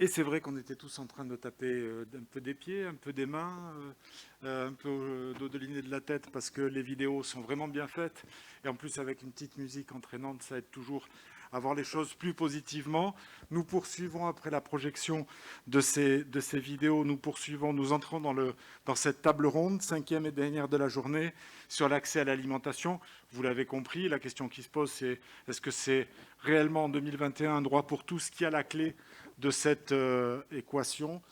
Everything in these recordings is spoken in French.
Et c'est vrai qu'on était tous en train de taper un peu des pieds, un peu des mains, un peu dodeliner de la tête parce que les vidéos sont vraiment bien faites. Et en plus, avec une petite musique entraînante, ça aide toujours à voir les choses plus positivement. Nous poursuivons après la projection de ces vidéos, nous entrons dans cette table ronde, 5e et dernière de la journée, sur l'accès à l'alimentation. Vous l'avez compris, la question qui se pose, c'est est-ce que c'est réellement en 2021 un droit pour tous qui a la clé de cette équation.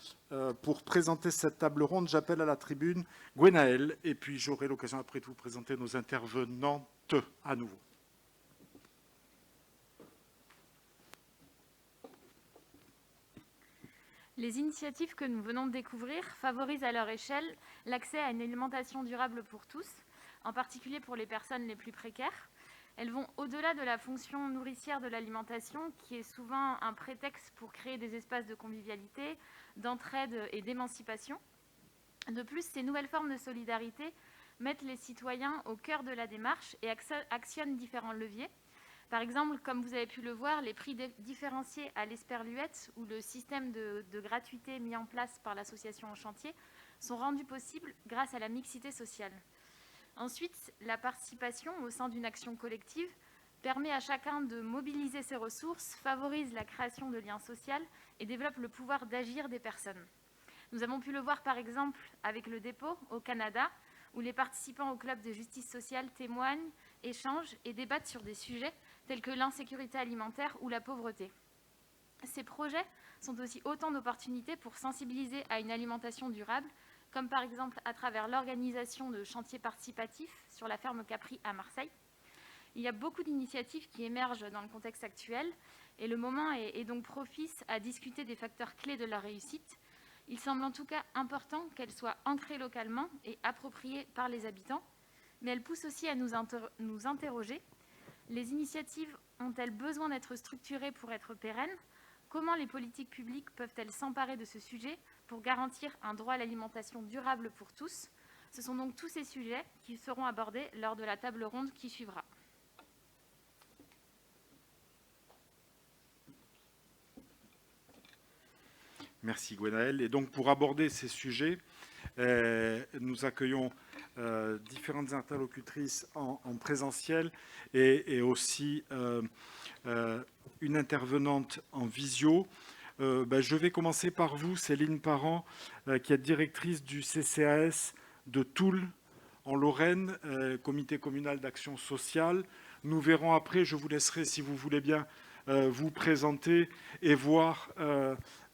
Pour présenter cette table ronde, j'appelle à la tribune Gwenaëlle, et puis j'aurai l'occasion après de vous présenter nos intervenantes à nouveau. Les initiatives que nous venons de découvrir favorisent à leur échelle l'accès à une alimentation durable pour tous, en particulier pour les personnes les plus précaires. Elles vont au-delà de la fonction nourricière de l'alimentation, qui est souvent un prétexte pour créer des espaces de convivialité, d'entraide et d'émancipation. De plus, ces nouvelles formes de solidarité mettent les citoyens au cœur de la démarche et actionnent différents leviers. Par exemple, comme vous avez pu le voir, les prix différenciés à l'Esperluette ou le système de gratuité mis en place par l'association En Chantier sont rendus possibles grâce à la mixité sociale. Ensuite, la participation au sein d'une action collective permet à chacun de mobiliser ses ressources, favorise la création de liens sociaux et développe le pouvoir d'agir des personnes. Nous avons pu le voir par exemple avec le dépôt au Canada, où les participants au club de justice sociale témoignent, échangent et débattent sur des sujets tels que l'insécurité alimentaire ou la pauvreté. Ces projets sont aussi autant d'opportunités pour sensibiliser à une alimentation durable, comme par exemple à travers l'organisation de chantiers participatifs sur la ferme Capri à Marseille. Il y a beaucoup d'initiatives qui émergent dans le contexte actuel et le moment est donc propice à discuter des facteurs clés de leur réussite. Il semble en tout cas important qu'elles soient ancrées localement et appropriées par les habitants, mais elles poussent aussi à nous interroger. Les initiatives ont-elles besoin d'être structurées pour être pérennes ? Comment les politiques publiques peuvent-elles s'emparer de ce sujet pour garantir un droit à l'alimentation durable pour tous ? Ce sont donc tous ces sujets qui seront abordés lors de la table ronde qui suivra. Merci Gwenaëlle. Et donc pour aborder ces sujets, nous accueillons différentes interlocutrices en présentiel et aussi une intervenante en visio. Je vais commencer par vous, Céline Parent, qui est directrice du CCAS de Toul, en Lorraine, comité communal d'action sociale. Nous verrons après, je vous laisserai, si vous voulez bien, vous présenter et voir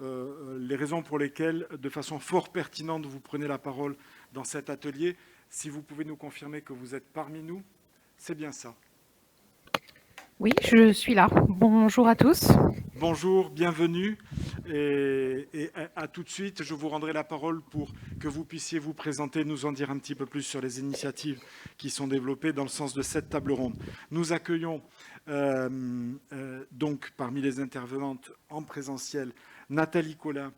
les raisons pour lesquelles, de façon fort pertinente, vous prenez la parole dans cet atelier. Si vous pouvez nous confirmer que vous êtes parmi nous, c'est bien ça. Oui, je suis là. Bonjour à tous. Bonjour, bienvenue et à tout de suite. Je vous rendrai la parole pour que vous puissiez vous présenter, nous en dire un petit peu plus sur les initiatives qui sont développées dans le sens de cette table ronde. Nous accueillons donc parmi les intervenantes en présentiel Nathalie Collin,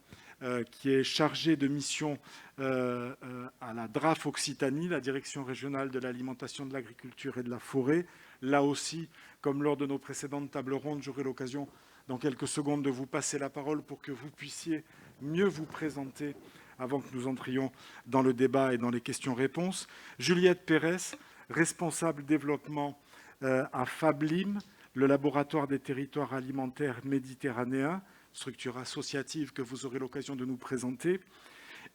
qui est chargée de mission à la DRAF Occitanie, la Direction régionale de l'alimentation, de l'agriculture et de la forêt. Là aussi, comme lors de nos précédentes tables rondes, j'aurai l'occasion dans quelques secondes de vous passer la parole pour que vous puissiez mieux vous présenter avant que nous entrions dans le débat et dans les questions-réponses. Juliette Pérez, responsable développement à Fablim, le laboratoire des territoires alimentaires méditerranéens, structure associative que vous aurez l'occasion de nous présenter.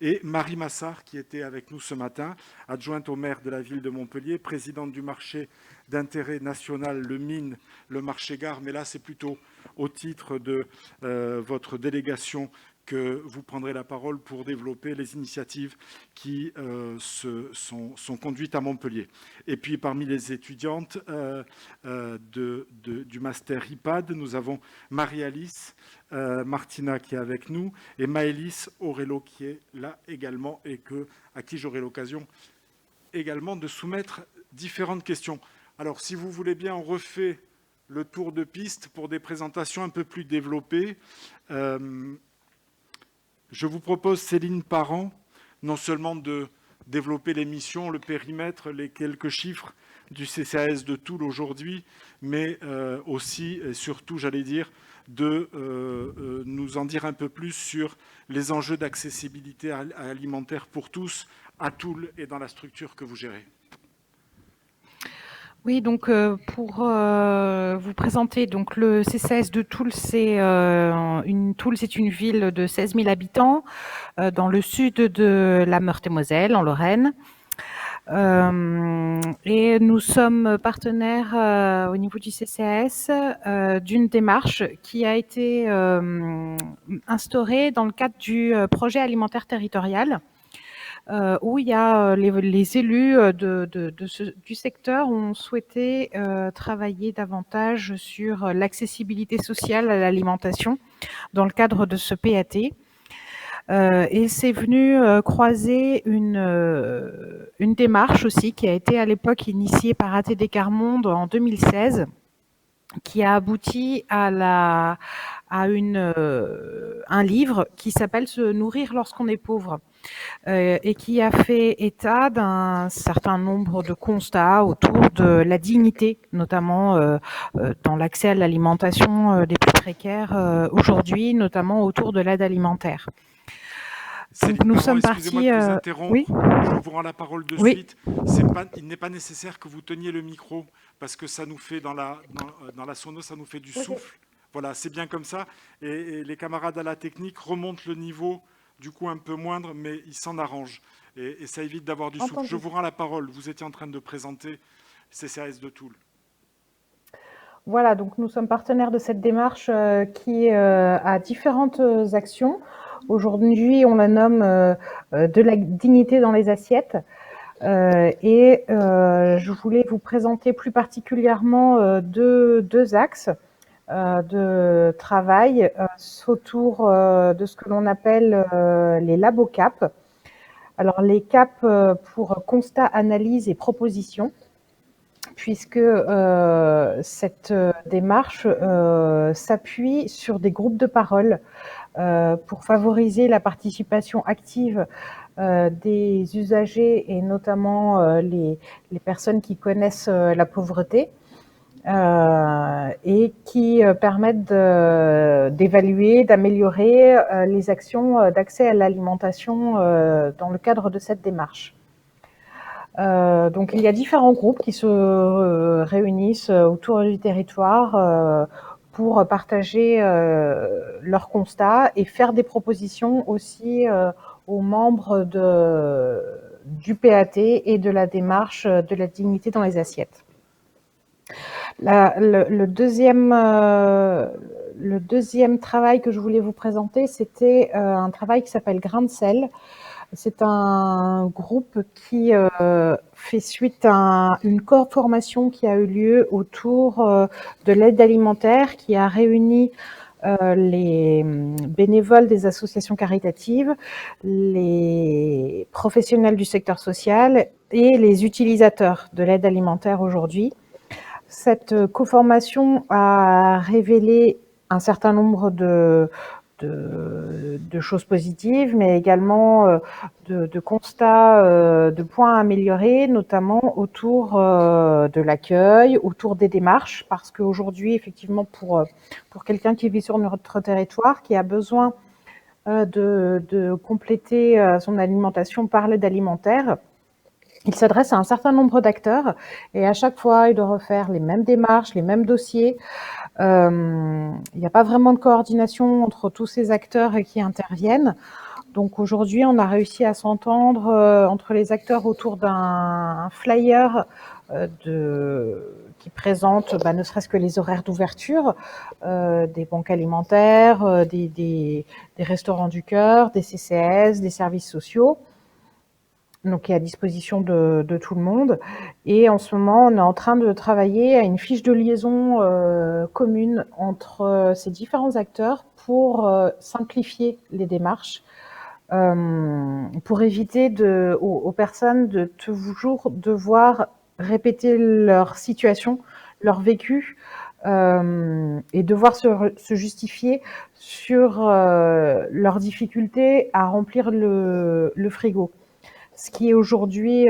Et Marie Massard, qui était avec nous ce matin, adjointe au maire de la ville de Montpellier, présidente du marché d'intérêt national, le MIN, le marché gare, mais là c'est plutôt au titre de votre délégation que vous prendrez la parole pour développer les initiatives qui sont conduites à Montpellier. Et puis parmi les étudiantes du master IPAD, nous avons Marie-Alice Martina qui est avec nous et Maëlys Aurello qui est là également et à qui j'aurai l'occasion également de soumettre différentes questions. Alors si vous voulez bien, on refait le tour de piste pour des présentations un peu plus développées. Je vous propose, Céline Parent, non seulement de développer les missions, le périmètre, les quelques chiffres du CCAS de Toul aujourd'hui, mais aussi et surtout, j'allais dire, de nous en dire un peu plus sur les enjeux d'accessibilité alimentaire pour tous à Toul et dans la structure que vous gérez. Oui, donc pour vous présenter, donc le CCAS de Toul, Toul, c'est une ville de 16 000 habitants dans le sud de la Meurthe-et-Moselle, en Lorraine. Et nous sommes partenaires au niveau du CCAS d'une démarche qui a été instaurée dans le cadre du projet alimentaire territorial, où il y a les élus du secteur ont souhaité travailler davantage sur l'accessibilité sociale à l'alimentation dans le cadre de ce PAT. Et c'est venu croiser une démarche aussi qui a été à l'époque initiée par ATD Quart Monde en 2016, qui a abouti à un livre qui s'appelle « Se nourrir lorsqu'on est pauvre ». Et qui a fait état d'un certain nombre de constats autour de la dignité, notamment dans l'accès à l'alimentation des plus précaires aujourd'hui, notamment autour de l'aide alimentaire. Donc nous sommes partis. Excusez-moi de vous interrompre. Oui. Je vous rends la parole de suite. Il n'est pas nécessaire que vous teniez le micro parce que ça nous fait dans la sono, ça nous fait du souffle. Voilà, c'est bien comme ça. Et les camarades à la technique remontent le niveau, du coup un peu moindre, mais ils s'en arrangent. Et ça évite d'avoir du souffle. Je vous rends la parole. Vous étiez en train de présenter CCAS de Toul. Voilà, donc nous sommes partenaires de cette démarche qui a différentes actions. Aujourd'hui, on la nomme de la dignité dans les assiettes. Et je voulais vous présenter plus particulièrement deux axes de travail autour de ce que l'on appelle les labos CAP. Alors les CAP pour constat, analyse et proposition, puisque cette démarche s'appuie sur des groupes de parole pour favoriser la participation active des usagers et notamment les personnes qui connaissent la pauvreté et qui permettent d'évaluer, d'améliorer les actions d'accès à l'alimentation dans le cadre de cette démarche. Donc il y a différents groupes qui se réunissent autour du territoire pour partager leurs constats et faire des propositions aussi aux membres du PAT et de la démarche de la dignité dans les assiettes. Le deuxième travail que je voulais vous présenter, c'était un travail qui s'appelle Grain de sel. C'est un groupe qui fait suite à une co-formation qui a eu lieu autour de l'aide alimentaire, qui a réuni les bénévoles des associations caritatives, les professionnels du secteur social et les utilisateurs de l'aide alimentaire aujourd'hui. Cette co-formation a révélé un certain nombre de choses positives, mais également de constats, de points à améliorer, notamment autour de l'accueil, autour des démarches, parce qu'aujourd'hui, effectivement, pour quelqu'un qui vit sur notre territoire, qui a besoin de compléter son alimentation par l'aide alimentaire, il s'adresse à un certain nombre d'acteurs et à chaque fois, il doit refaire les mêmes démarches, les mêmes dossiers. Il n'y a pas vraiment de coordination entre tous ces acteurs qui interviennent. Donc aujourd'hui, on a réussi à s'entendre entre les acteurs autour d'un flyer qui présente ne serait-ce que les horaires d'ouverture des banques alimentaires, des restaurants du cœur, des CCAS, des services sociaux. Donc, qui est à disposition de tout le monde. Et en ce moment, on est en train de travailler à une fiche de liaison commune entre ces différents acteurs pour simplifier les démarches, pour éviter aux personnes de toujours devoir répéter leur situation, leur vécu, et devoir se justifier sur leur difficulté à remplir le frigo. Ce qui est aujourd'hui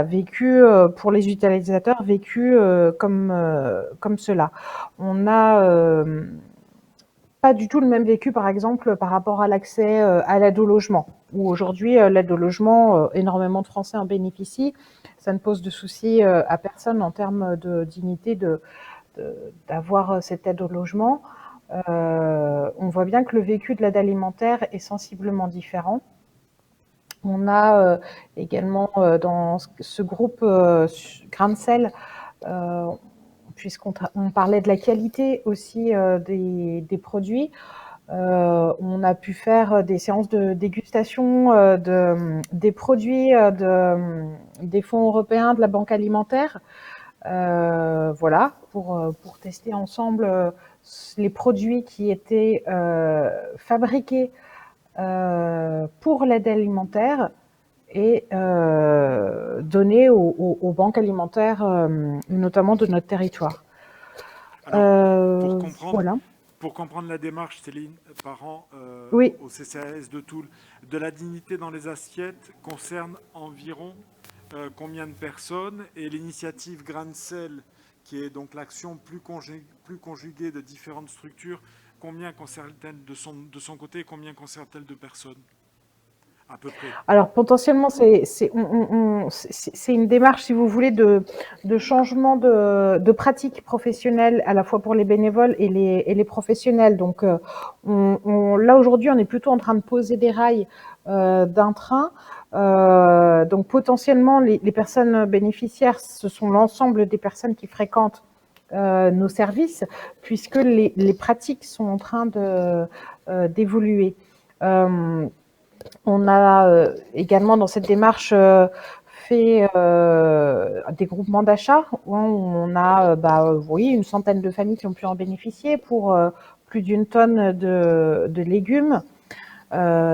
vécu pour les utilisateurs, vécu comme cela. On a pas du tout le même vécu, par exemple, par rapport à l'accès à l'aide au logement, où aujourd'hui, l'aide au logement, énormément de Français en bénéficient. Ça ne pose de souci à personne en termes de dignité d'avoir cette aide au logement. On voit bien que le vécu de l'aide alimentaire est sensiblement différent. On a également dans ce groupe Grain de Sel, puisqu'on parlait de la qualité aussi des produits, on a pu faire des séances de dégustation des produits des fonds européens de la Banque alimentaire, voilà, pour tester ensemble les produits qui étaient fabriqués pour l'aide alimentaire et donnés aux banques alimentaires, notamment de notre territoire. Alors, Voilà. pour comprendre la démarche, Céline Parent, Oui. au CCAS de Toul, de la dignité dans les assiettes concerne environ combien de personnes, et l'initiative Grain de Sel, qui est donc l'action plus conjuguée de différentes structures, combien concerne-t-elle de son côté et combien concerne-t-elle de personnes à peu près? Alors potentiellement, c'est une démarche, si vous voulez, de changement de pratique professionnelle, à la fois pour les bénévoles et les professionnels. Donc là, aujourd'hui, on est plutôt en train de poser des rails d'un train. Donc potentiellement, les personnes bénéficiaires, ce sont l'ensemble des personnes qui fréquentent nos services, puisque les pratiques sont en train d'évoluer. On a également dans cette démarche fait des groupements d'achat où on a oui, une centaine de familles qui ont pu en bénéficier pour plus d'une tonne de légumes.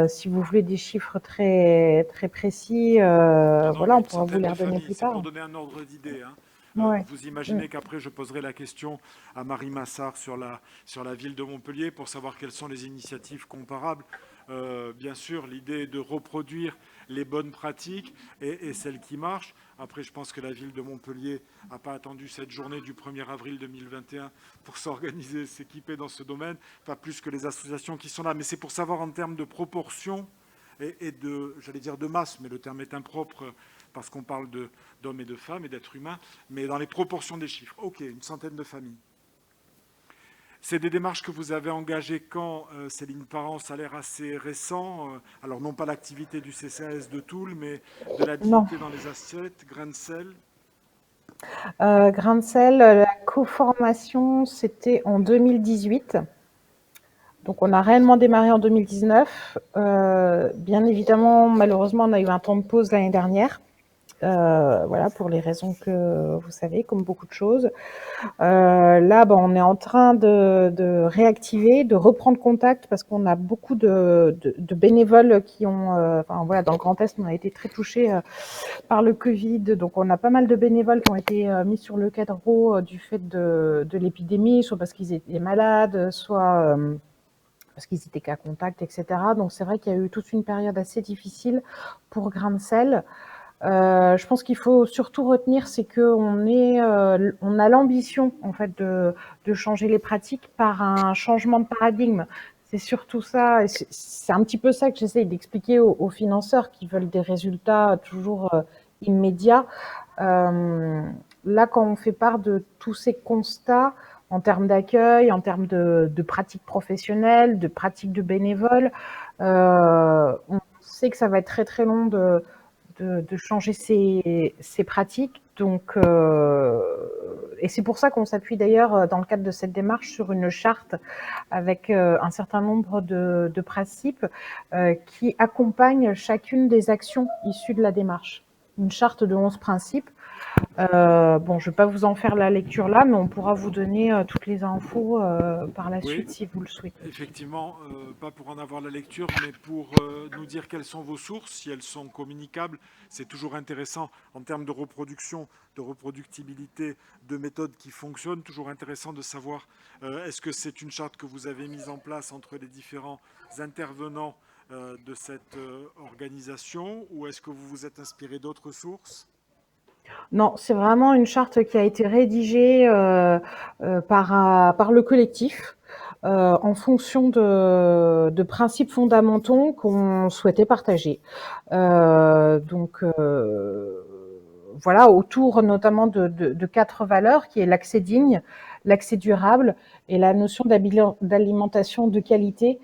Si vous voulez des chiffres très, très précis, Non, voilà, on une pourra vous centaine les de redonner familles, plus c'est tard. pour donner un ordre d'idée. Hein. Ouais. Vous imaginez qu'après, je poserai la question à Marie Massard sur la ville de Montpellier pour savoir quelles sont les initiatives comparables. Bien sûr, l'idée est de reproduire les bonnes pratiques et celles qui marchent. Après, je pense que la ville de Montpellier n'a pas attendu cette journée du 1er avril 2021 pour s'organiser, s'équiper dans ce domaine, pas plus que les associations qui sont là. Mais c'est pour savoir en termes de proportion et de, j'allais dire de masse, mais le terme est impropre parce qu'on parle d'hommes et de femmes et d'êtres humains, mais dans les proportions des chiffres. Ok, une centaine de familles. C'est des démarches que vous avez engagées quand, Céline Parent? Ça a l'air assez récent. Alors non pas l'activité du CCAS de Toul, mais de la dignité dans les assiettes, Grain de Sel. Grain de Sel, la co-formation, c'était en 2018. Donc on a réellement démarré en 2019. Bien évidemment, malheureusement, on a eu un temps de pause l'année dernière. Voilà, pour les raisons que vous savez, comme beaucoup de choses. Là, on est en train de réactiver, de reprendre contact parce qu'on a beaucoup de bénévoles qui ont, voilà, dans le Grand Est, on a été très touchés par le Covid, donc on a pas mal de bénévoles qui ont été mis sur le carreau du fait de l'épidémie, soit parce qu'ils étaient malades, soit parce qu'ils étaient cas contact, etc. Donc c'est vrai qu'il y a eu toute une période assez difficile pour Grain de Sel. Je pense qu'il faut surtout retenir, c'est qu'on on a l'ambition en fait de changer les pratiques par un changement de paradigme. C'est surtout ça, et c'est un petit peu ça que j'essaye d'expliquer aux financeurs qui veulent des résultats toujours immédiats. Là, quand on fait part de tous ces constats en termes d'accueil, en termes de pratiques professionnelles, de pratiques de bénévoles, on sait que ça va être très très long de changer ces pratiques. Donc, et c'est pour ça qu'on s'appuie d'ailleurs dans le cadre de cette démarche sur une charte avec un certain nombre de principes qui accompagnent chacune des actions issues de la démarche. Une charte de 11 principes. Je ne vais pas vous en faire la lecture là, mais on pourra vous donner toutes les infos par la suite si vous le souhaitez. Effectivement, pas pour en avoir la lecture, mais pour nous dire quelles sont vos sources, si elles sont communicables. C'est toujours intéressant en termes de reproduction, de reproductibilité, de méthodes qui fonctionnent. Toujours intéressant de savoir est-ce que c'est une charte que vous avez mise en place entre les différents intervenants de cette organisation, ou est-ce que vous vous êtes inspiré d'autres sources? Non, c'est vraiment une charte qui a été rédigée par le collectif. en fonction de principes fondamentaux qu'on souhaitait partager. Donc, voilà, autour notamment de 4 valeurs, qui est l'accès digne, l'accès durable et la notion d'alimentation de qualité,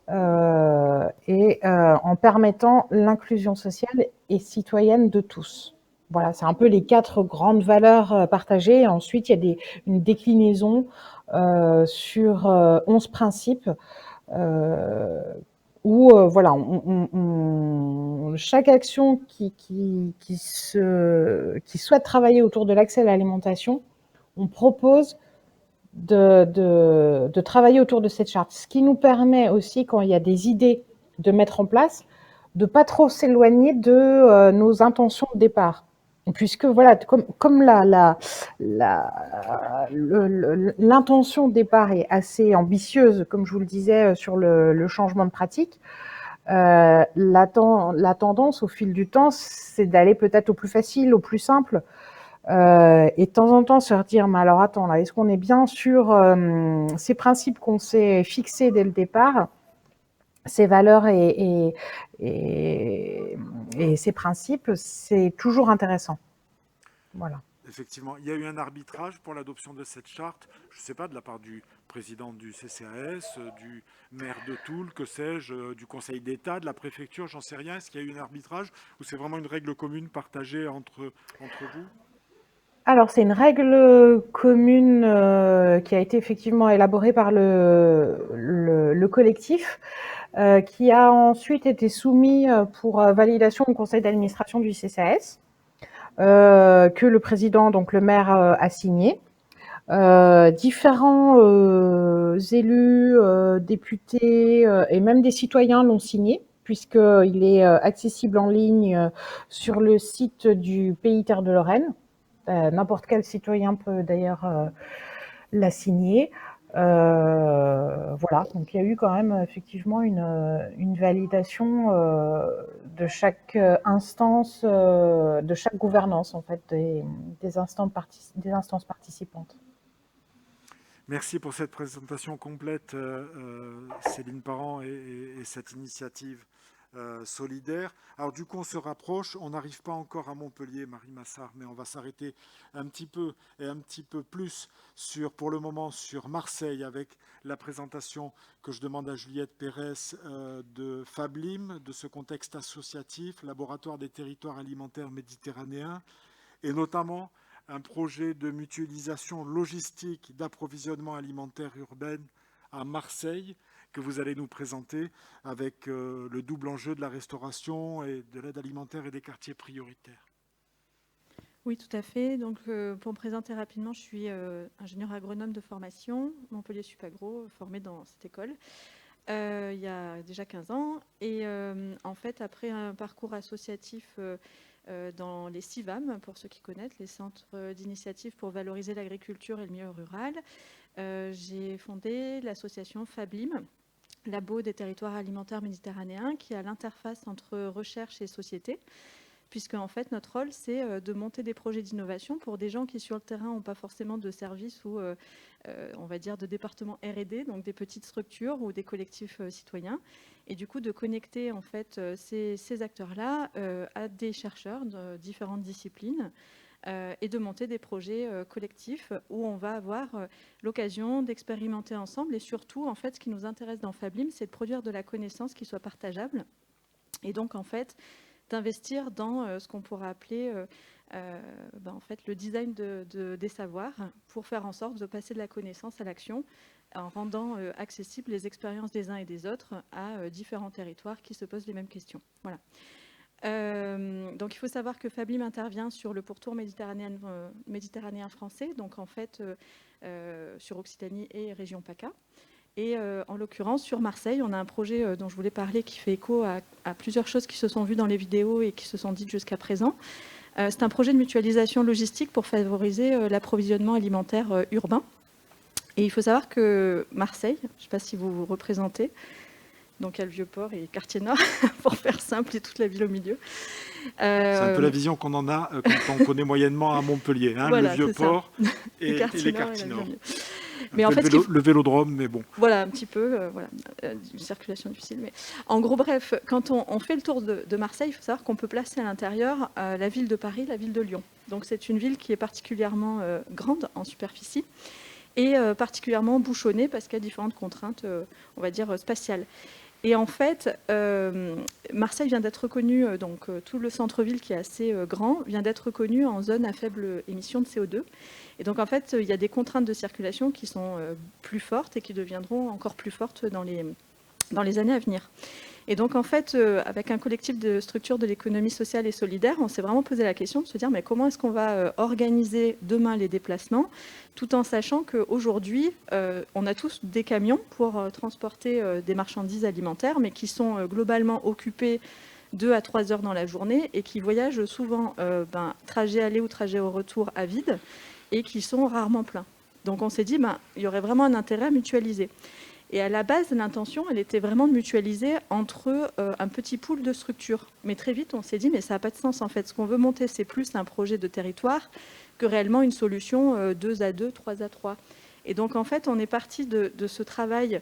en permettant l'inclusion sociale et citoyenne de tous. Voilà, c'est un peu les 4 grandes valeurs partagées. Ensuite, il y a une déclinaison sur 11 principes où voilà, chaque action qui souhaite travailler autour de l'accès à l'alimentation, on propose de travailler autour de cette charte. Ce qui nous permet aussi, quand il y a des idées de mettre en place, de pas trop s'éloigner de nos intentions de départ. Puisque voilà, comme l'intention de départ est assez ambitieuse, comme je vous le disais, sur le changement de pratique, la tendance au fil du temps, c'est d'aller peut-être au plus facile, au plus simple, et de temps en temps se redire, mais alors attends, là, est-ce qu'on est bien sur ces principes qu'on s'est fixés dès le départ, ces valeurs et ces principes, c'est toujours intéressant. Voilà. Effectivement, il y a eu un arbitrage pour l'adoption de cette charte, je ne sais pas, de la part du président du CCAS, du maire de Toul, que sais-je, du Conseil d'État, de la préfecture, j'en sais rien. Est-ce qu'il y a eu un arbitrage ou c'est vraiment une règle commune partagée entre vous? Alors, c'est une règle commune qui a été effectivement élaborée par le collectif, qui a ensuite été soumis pour validation au conseil d'administration du CCAS, que le président, donc le maire, a signé. Différents élus, députés et même des citoyens l'ont signé, puisqu'il est accessible en ligne sur le site du Pays Terre de Lorraine. N'importe quel citoyen peut d'ailleurs la signer. Voilà, donc il y a eu quand même effectivement une validation de chaque instance, de chaque gouvernance en fait, des instances participantes. Merci pour cette présentation complète, Céline Parent, et cette initiative solidaire. Alors du coup, on se rapproche. On n'arrive pas encore à Montpellier, Marie Massard, mais on va s'arrêter un petit peu et un petit peu plus pour le moment sur Marseille, avec la présentation que je demande à Juliette Pérez de Fablim, de ce contexte associatif, laboratoire des territoires alimentaires méditerranéens, et notamment un projet de mutualisation logistique d'approvisionnement alimentaire urbaine à Marseille, que vous allez nous présenter, avec le double enjeu de la restauration et de l'aide alimentaire et des quartiers prioritaires. Oui, tout à fait. Donc, pour me présenter rapidement, je suis ingénieure agronome de formation, Montpellier Supagro, formée dans cette école il y a déjà 15 ans. Et en fait, après un parcours associatif dans les CIVAM, pour ceux qui connaissent, les centres d'initiative pour valoriser l'agriculture et le milieu rural, j'ai fondé l'association Fablim, Labo des territoires alimentaires méditerranéens, qui est à l'interface entre recherche et société, puisque en fait notre rôle c'est de monter des projets d'innovation pour des gens qui sur le terrain n'ont pas forcément de service ou on va dire de département R&D, donc des petites structures ou des collectifs citoyens, et du coup de connecter en fait ces acteurs-là à des chercheurs de différentes disciplines, et de monter des projets collectifs où on va avoir l'occasion d'expérimenter ensemble, et surtout en fait ce qui nous intéresse dans Fablim, c'est de produire de la connaissance qui soit partageable, et donc en fait d'investir dans ce qu'on pourrait appeler en fait, le design des savoirs, pour faire en sorte de passer de la connaissance à l'action, en rendant accessibles les expériences des uns et des autres à différents territoires qui se posent les mêmes questions. Voilà. Donc il faut savoir que Fablim intervient sur le pourtour méditerranéen français, donc en fait sur Occitanie et région PACA. Et en l'occurrence, sur Marseille, on a un projet dont je voulais parler qui fait écho à plusieurs choses qui se sont vues dans les vidéos et qui se sont dites jusqu'à présent. C'est un projet de mutualisation logistique pour favoriser l'approvisionnement alimentaire urbain. Et il faut savoir que Marseille, je ne sais pas si vous vous représentez, donc il y a le Vieux-Port et Quartier-Nord, pour faire simple, et toute la ville au milieu. C'est un peu la vision qu'on en a quand on connaît moyennement à Montpellier, hein, voilà, le Vieux-Port et les Quartiers-Nord. Mais en fait, le vélodrome, mais bon. Voilà, un petit peu, une circulation difficile. Mais en gros, bref, quand on fait le tour de Marseille, il faut savoir qu'on peut placer à l'intérieur la ville de Paris, la ville de Lyon. Donc c'est une ville qui est particulièrement grande en superficie et particulièrement bouchonnée parce qu'il y a différentes contraintes, on va dire, spatiales. Et en fait, Marseille vient d'être reconnue, donc tout le centre-ville qui est assez grand, vient d'être reconnu en zone à faible émission de CO2. Et donc en fait, il y a des contraintes de circulation qui sont plus fortes et qui deviendront encore plus fortes dans les années à venir. Et donc en fait, avec un collectif de structures de l'économie sociale et solidaire, on s'est vraiment posé la question de se dire mais comment est-ce qu'on va organiser demain les déplacements, tout en sachant qu'aujourd'hui, on a tous des camions pour transporter des marchandises alimentaires, mais qui sont globalement occupés 2 à 3 heures dans la journée et qui voyagent souvent trajet aller ou trajet au retour à vide et qui sont rarement pleins. Donc on s'est dit il y aurait vraiment un intérêt à mutualiser. Et à la base, l'intention, elle était vraiment de mutualiser entre un petit pool de structures. Mais très vite, on s'est dit, mais ça n'a pas de sens en fait. Ce qu'on veut monter, c'est plus un projet de territoire que réellement une solution 2 à 2, 3 à 3. Et donc en fait, on est parti de ce travail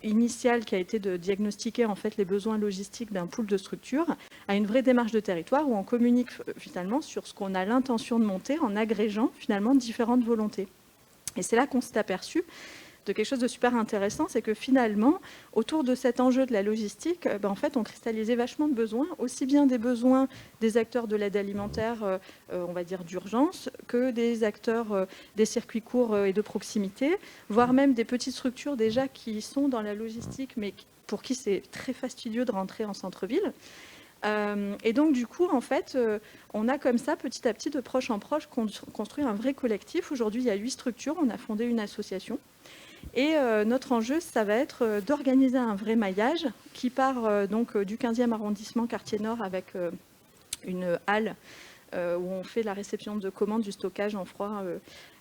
initial qui a été de diagnostiquer en fait les besoins logistiques d'un pool de structures à une vraie démarche de territoire où on communique finalement sur ce qu'on a l'intention de monter en agrégeant finalement différentes volontés. Et c'est là qu'on s'est aperçu de quelque chose de super intéressant, c'est que finalement, autour de cet enjeu de la logistique, en fait, on cristallisait vachement de besoins, aussi bien des besoins des acteurs de l'aide alimentaire, on va dire d'urgence, que des acteurs des circuits courts et de proximité, voire même des petites structures déjà qui sont dans la logistique, mais pour qui c'est très fastidieux de rentrer en centre-ville. Et donc, du coup, en fait, on a comme ça, petit à petit, de proche en proche, construit un vrai collectif. Aujourd'hui, il y a 8 structures. On a fondé une association. Et notre enjeu, ça va être d'organiser un vrai maillage qui part donc du 15e arrondissement, quartier nord, avec une halle où on fait la réception de commandes, du stockage en froid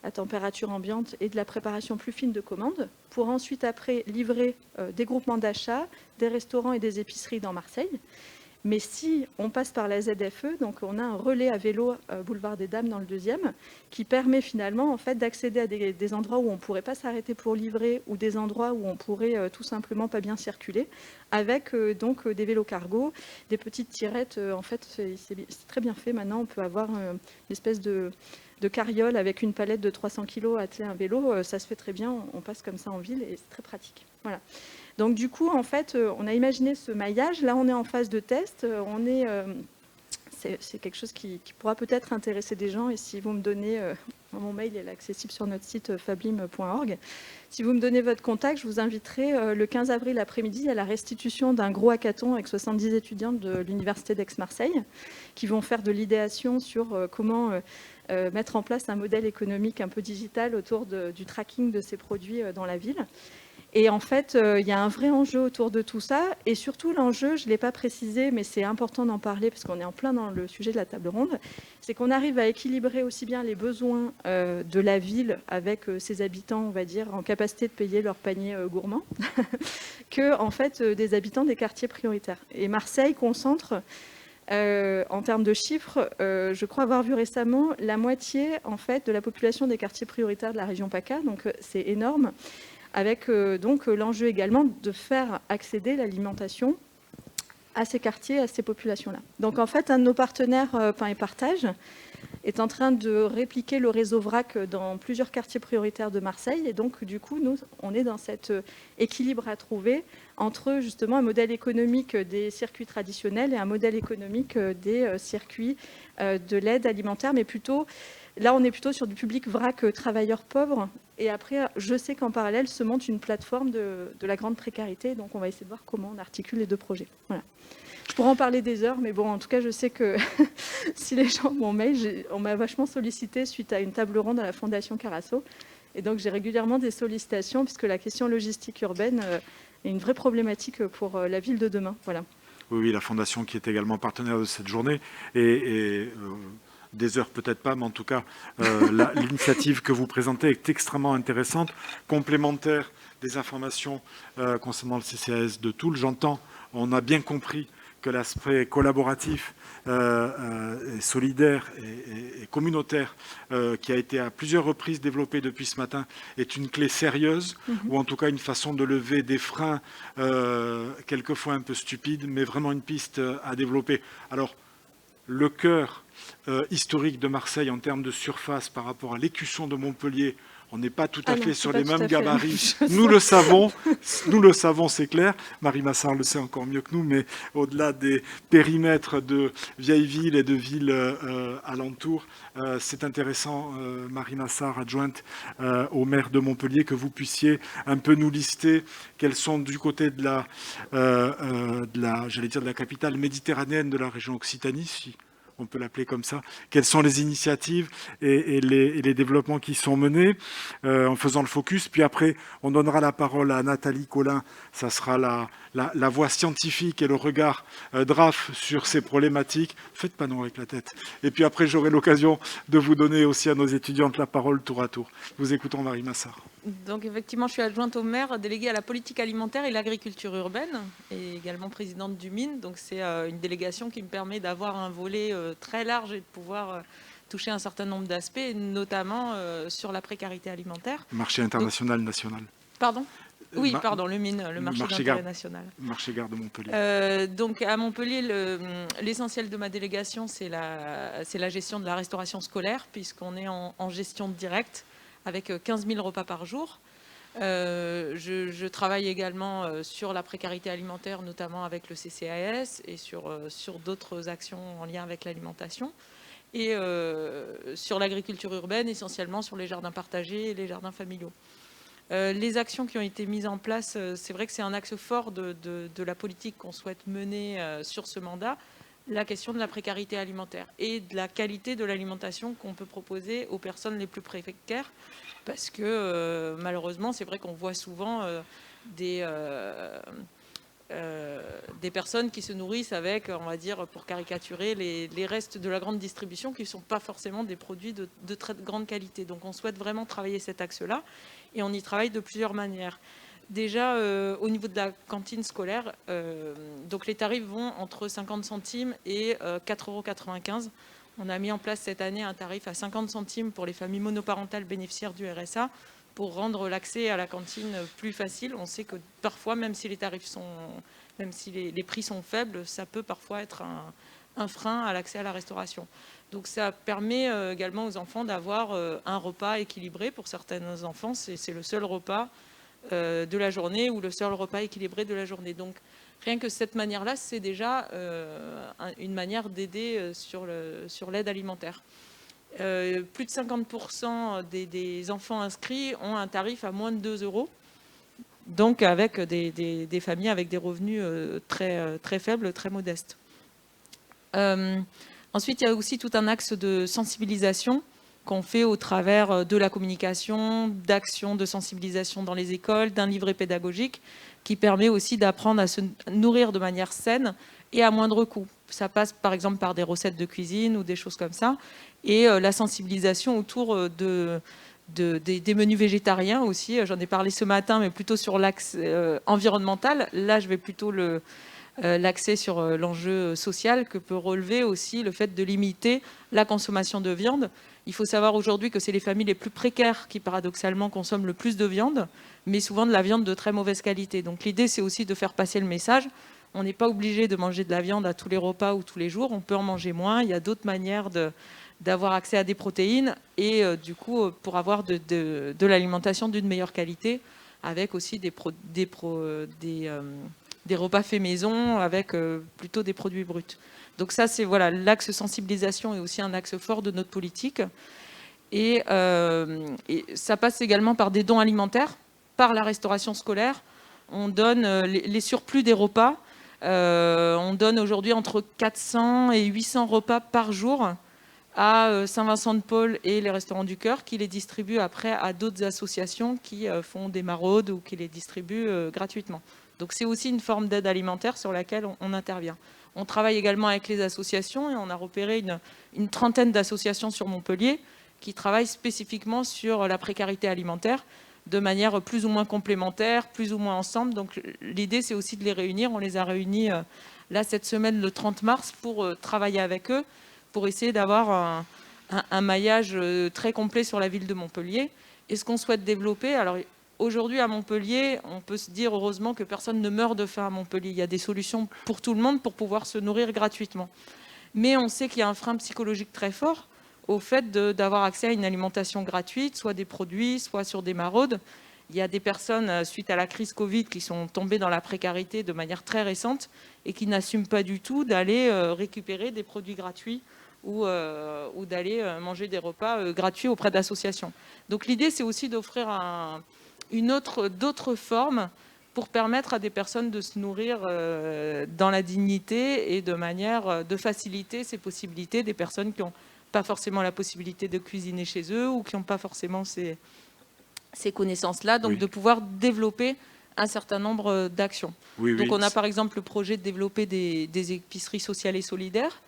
à température ambiante et de la préparation plus fine de commandes, pour ensuite, après, livrer des groupements d'achat, des restaurants et des épiceries dans Marseille. Mais si on passe par la ZFE, donc on a un relais à vélo boulevard des Dames dans le 2e, qui permet finalement en fait d'accéder à des endroits où on ne pourrait pas s'arrêter pour livrer ou des endroits où on pourrait tout simplement pas bien circuler, avec donc des vélos cargo, des petites tirettes. En fait, c'est très bien fait. Maintenant, on peut avoir une espèce de carriole avec une palette de 300 kg attelée à un vélo. Ça se fait très bien. On passe comme ça en ville et c'est très pratique. Voilà. Donc du coup, en fait, on a imaginé ce maillage. Là, on est en phase de test. C'est quelque chose qui pourra peut-être intéresser des gens. Et si vous me donnez, mon mail est accessible sur notre site fablim.org. Si vous me donnez votre contact, je vous inviterai le 15 avril après-midi à la restitution d'un gros hackathon avec 70 étudiants de l'Université d'Aix-Marseille qui vont faire de l'idéation sur comment mettre en place un modèle économique un peu digital autour du tracking de ces produits dans la ville. Et en fait, il y a un vrai enjeu autour de tout ça. Et surtout, l'enjeu, je ne l'ai pas précisé, mais c'est important d'en parler parce qu'on est en plein dans le sujet de la table ronde, c'est qu'on arrive à équilibrer aussi bien les besoins de la ville avec ses habitants, on va dire, en capacité de payer leur panier gourmand, que en fait, des habitants des quartiers prioritaires. Et Marseille concentre, en termes de chiffres, je crois avoir vu récemment la moitié en fait, de la population des quartiers prioritaires de la région PACA, donc c'est énorme. Avec donc l'enjeu également de faire accéder l'alimentation à ces quartiers, à ces populations-là. Donc en fait, un de nos partenaires, Pain et Partage, est en train de répliquer le réseau VRAC dans plusieurs quartiers prioritaires de Marseille. Et donc du coup, nous, on est dans cet équilibre à trouver entre justement un modèle économique des circuits traditionnels et un modèle économique des circuits de l'aide alimentaire, mais plutôt... Là, on est plutôt sur du public VRAC travailleurs pauvres. Et après, je sais qu'en parallèle se monte une plateforme de la grande précarité. Donc, on va essayer de voir comment on articule les deux projets. Voilà. Je pourrais en parler des heures, mais bon, en tout cas, je sais que si les gens m'ont mail, on m'a vachement sollicité suite à une table ronde à la Fondation Carasso. Et donc, j'ai régulièrement des sollicitations, puisque la question logistique urbaine est une vraie problématique pour la ville de demain. Voilà. Oui, la Fondation qui est également partenaire de cette journée. Des heures peut-être pas, mais en tout cas, l'initiative que vous présentez est extrêmement intéressante, complémentaire des informations concernant le CCAS de Toul. J'entends, on a bien compris que l'aspect collaboratif, solidaire et communautaire qui a été à plusieurs reprises développée depuis ce matin est une clé sérieuse, ou en tout cas une façon de lever des freins quelquefois un peu stupides, mais vraiment une piste à développer. Alors, le cœur historique de Marseille en termes de surface par rapport à l'écusson de Montpellier, on n'est pas tout à fait sur les mêmes gabarits. Nous le savons, c'est clair. Marie Massard le sait encore mieux que nous, mais au-delà des périmètres de vieilles villes et de villes alentours, c'est intéressant, Marie Massard, adjointe au maire de Montpellier, que vous puissiez un peu nous lister quels sont du côté de la capitale méditerranéenne de la région Occitanie, si on peut l'appeler comme ça, quelles sont les initiatives et les développements qui sont menés en faisant le focus. Puis après, on donnera la parole à Nathalie Colin, ça sera la voix scientifique et le regard DRAF sur ces problématiques. Faites pas non avec la tête. Et puis après, j'aurai l'occasion de vous donner aussi à nos étudiantes la parole tour à tour. Nous écoutons Marie Massard. Donc effectivement, je suis adjointe au maire, déléguée à la politique alimentaire et l'agriculture urbaine, et également présidente du MIN. Donc c'est une délégation qui me permet d'avoir un volet très large et de pouvoir toucher un certain nombre d'aspects, notamment sur la précarité alimentaire. Marché international, national. Pardon ? Oui, pardon, le MIN, le marché d'intérêt national. Marché gare de Montpellier. Donc à Montpellier, l'essentiel de ma délégation, c'est la gestion de la restauration scolaire, puisqu'on est en gestion directe, avec 15 000 repas par jour. Je travaille également sur la précarité alimentaire, notamment avec le CCAS et sur d'autres actions en lien avec l'alimentation. Et sur l'agriculture urbaine, essentiellement sur les jardins partagés et les jardins familiaux. Les actions qui ont été mises en place, c'est vrai que c'est un axe fort de la politique qu'on souhaite mener sur ce mandat, la question de la précarité alimentaire et de la qualité de l'alimentation qu'on peut proposer aux personnes les plus précaires, parce que malheureusement, c'est vrai qu'on voit souvent des personnes qui se nourrissent avec, on va dire, pour caricaturer, les restes de la grande distribution qui ne sont pas forcément des produits de très grande qualité. Donc on souhaite vraiment travailler cet axe-là, et on y travaille de plusieurs manières. Déjà, au niveau de la cantine scolaire, donc les tarifs vont entre 50 centimes et 4,95 €. On a mis en place cette année un tarif à 50 centimes pour les familles monoparentales bénéficiaires du RSA pour rendre l'accès à la cantine plus facile. On sait que parfois, même si les tarifs même si les prix sont faibles, ça peut parfois être un frein à l'accès à la restauration. Donc ça permet également aux enfants d'avoir un repas équilibré. Pour certains enfants, c'est le seul repas de la journée ou le seul repas équilibré de la journée. Donc rien que cette manière-là, c'est déjà une manière d'aider sur l'aide alimentaire. Plus de 50% des enfants inscrits ont un tarif à moins de 2 €, donc avec des familles avec des revenus très, très faibles, très modestes. Ensuite, il y a aussi tout un axe de sensibilisation qu'on fait au travers de la communication, d'actions de sensibilisation dans les écoles, d'un livret pédagogique qui permet aussi d'apprendre à se nourrir de manière saine et à moindre coût. Ça passe par exemple par des recettes de cuisine ou des choses comme ça. Et la sensibilisation autour des menus végétariens aussi. J'en ai parlé ce matin, mais plutôt sur l'axe environnemental. Là, je vais plutôt l'axer sur l'enjeu social que peut relever aussi le fait de limiter la consommation de viande. Il faut savoir aujourd'hui que c'est les familles les plus précaires qui, paradoxalement, consomment le plus de viande, mais souvent de la viande de très mauvaise qualité. Donc l'idée, c'est aussi de faire passer le message. On n'est pas obligé de manger de la viande à tous les repas ou tous les jours. On peut en manger moins. Il y a d'autres manières d'avoir accès à des protéines et du coup, pour avoir de l'alimentation d'une meilleure qualité, avec aussi des repas faits maison, avec plutôt des produits bruts. Donc ça, c'est voilà, l'axe sensibilisation est aussi un axe fort de notre politique. Et ça passe également par des dons alimentaires, par la restauration scolaire. On donne les surplus des repas. On donne aujourd'hui entre 400 et 800 repas par jour à Saint-Vincent-de-Paul et les Restaurants du Cœur, qui les distribuent après à d'autres associations qui font des maraudes ou qui les distribuent gratuitement. Donc c'est aussi une forme d'aide alimentaire sur laquelle on intervient. On travaille également avec les associations et on a repéré une trentaine d'associations sur Montpellier qui travaillent spécifiquement sur la précarité alimentaire de manière plus ou moins complémentaire, plus ou moins ensemble. Donc l'idée, c'est aussi de les réunir. On les a réunis là cette semaine, le 30 mars, pour travailler avec eux, pour essayer d'avoir un maillage très complet sur la ville de Montpellier. Et ce qu'on souhaite développer, alors aujourd'hui à Montpellier, on peut se dire heureusement que personne ne meurt de faim à Montpellier. Il y a des solutions pour tout le monde pour pouvoir se nourrir gratuitement. Mais on sait qu'il y a un frein psychologique très fort au fait d'avoir accès à une alimentation gratuite, soit des produits, soit sur des maraudes. Il y a des personnes, suite à la crise Covid, qui sont tombées dans la précarité de manière très récente et qui n'assument pas du tout d'aller récupérer des produits gratuits ou d'aller manger des repas gratuits auprès d'associations. Donc l'idée, c'est aussi d'offrir d'autres formes pour permettre à des personnes de se nourrir dans la dignité et de faciliter ces possibilités des personnes qui n'ont pas forcément la possibilité de cuisiner chez eux ou qui n'ont pas forcément ces connaissances-là, donc de pouvoir développer un certain nombre d'actions. Donc on a par exemple le projet de développer des épiceries sociales et solidaires,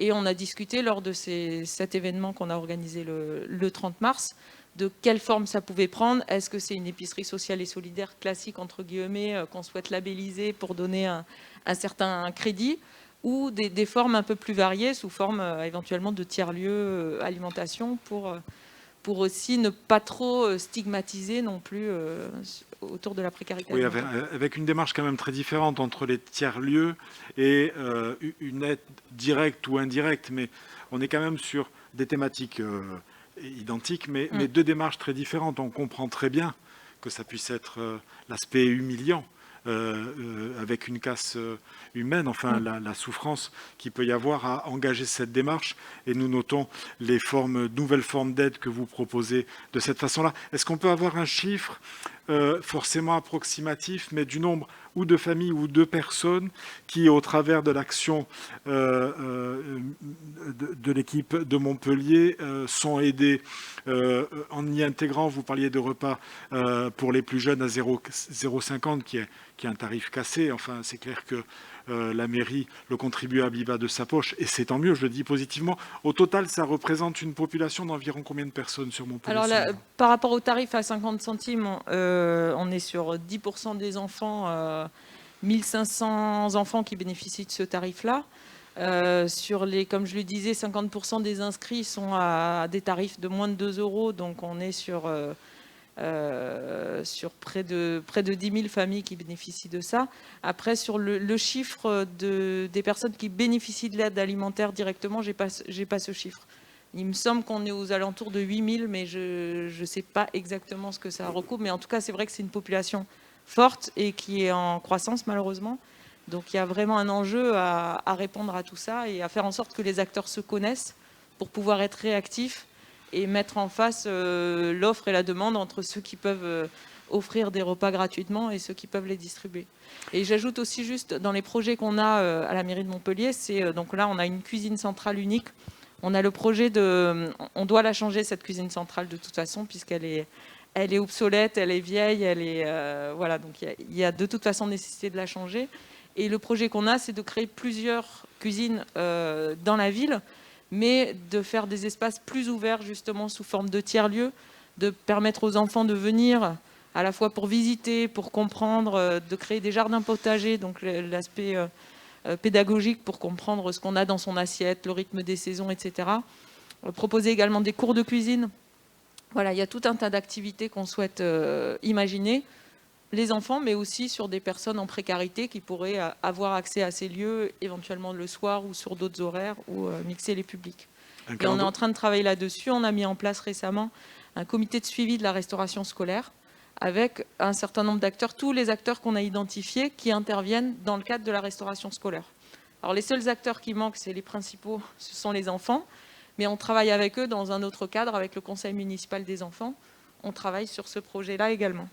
et on a discuté lors de cet événement qu'on a organisé le 30 mars, de quelle forme ça pouvait prendre. Est-ce que c'est une épicerie sociale et solidaire classique, entre guillemets, qu'on souhaite labelliser pour donner un certain crédit, ou des formes un peu plus variées, sous forme éventuellement de tiers-lieux alimentation, pour aussi ne pas trop stigmatiser non plus autour de la précarité. Oui, avec une démarche quand même très différente entre les tiers-lieux et une aide directe ou indirecte, mais on est quand même sur des thématiques identiques, mais deux démarches très différentes. On comprend très bien que ça puisse être l'aspect humiliant, avec une casse humaine, enfin la souffrance qu'il peut y avoir à engager cette démarche. Et nous notons les nouvelles formes d'aide que vous proposez de cette façon-là. Est-ce qu'on peut avoir un chiffre forcément approximatif, mais du nombre ou de familles ou de personnes qui, au travers de l'action de l'équipe de Montpellier, sont aidées en y intégrant, vous parliez de repas pour les plus jeunes à 0,50 qui est un tarif cassé. Enfin, c'est clair que la mairie, le contribuable y va de sa poche, et c'est tant mieux, je le dis positivement. Au total, ça représente une population d'environ combien de personnes sur Montpellier? Alors là, par rapport au tarif à 50 centimes, on est sur 10% des enfants, 1500 enfants qui bénéficient de ce tarif-là. Comme je le disais, 50% des inscrits sont à des tarifs de moins de 2 €, donc on est sur près de 10 000 familles qui bénéficient de ça. Après, sur le chiffre des personnes qui bénéficient de l'aide alimentaire directement, j'ai pas ce chiffre. Il me semble qu'on est aux alentours de 8 000, mais je ne sais pas exactement ce que ça recoupe. Mais en tout cas, c'est vrai que c'est une population forte et qui est en croissance, malheureusement. Donc il y a vraiment un enjeu à répondre à tout ça et à faire en sorte que les acteurs se connaissent pour pouvoir être réactifs et mettre en face l'offre et la demande entre ceux qui peuvent offrir des repas gratuitement et ceux qui peuvent les distribuer. Et j'ajoute aussi juste dans les projets qu'on a à la mairie de Montpellier, donc là on a une cuisine centrale unique. On a le projet on doit la changer, cette cuisine centrale, de toute façon, puisqu'elle est obsolète, elle est vieille, voilà, donc il y a de toute façon nécessité de la changer. Et le projet qu'on a, c'est de créer plusieurs cuisines dans la ville, mais de faire des espaces plus ouverts, justement, sous forme de tiers-lieux, de permettre aux enfants de venir à la fois pour visiter, pour comprendre, de créer des jardins potagers, donc l'aspect pédagogique pour comprendre ce qu'on a dans son assiette, le rythme des saisons, etc. Proposer également des cours de cuisine. Voilà, il y a tout un tas d'activités qu'on souhaite imaginer, les enfants, mais aussi sur des personnes en précarité qui pourraient avoir accès à ces lieux, éventuellement le soir ou sur d'autres horaires, ou mixer les publics. Et on est en train de travailler là-dessus. On a mis en place récemment un comité de suivi de la restauration scolaire avec un certain nombre d'acteurs, tous les acteurs qu'on a identifiés qui interviennent dans le cadre de la restauration scolaire. Alors les seuls acteurs qui manquent, c'est les principaux, ce sont les enfants, mais on travaille avec eux dans un autre cadre, avec le conseil municipal des enfants. On travaille sur ce projet-là également.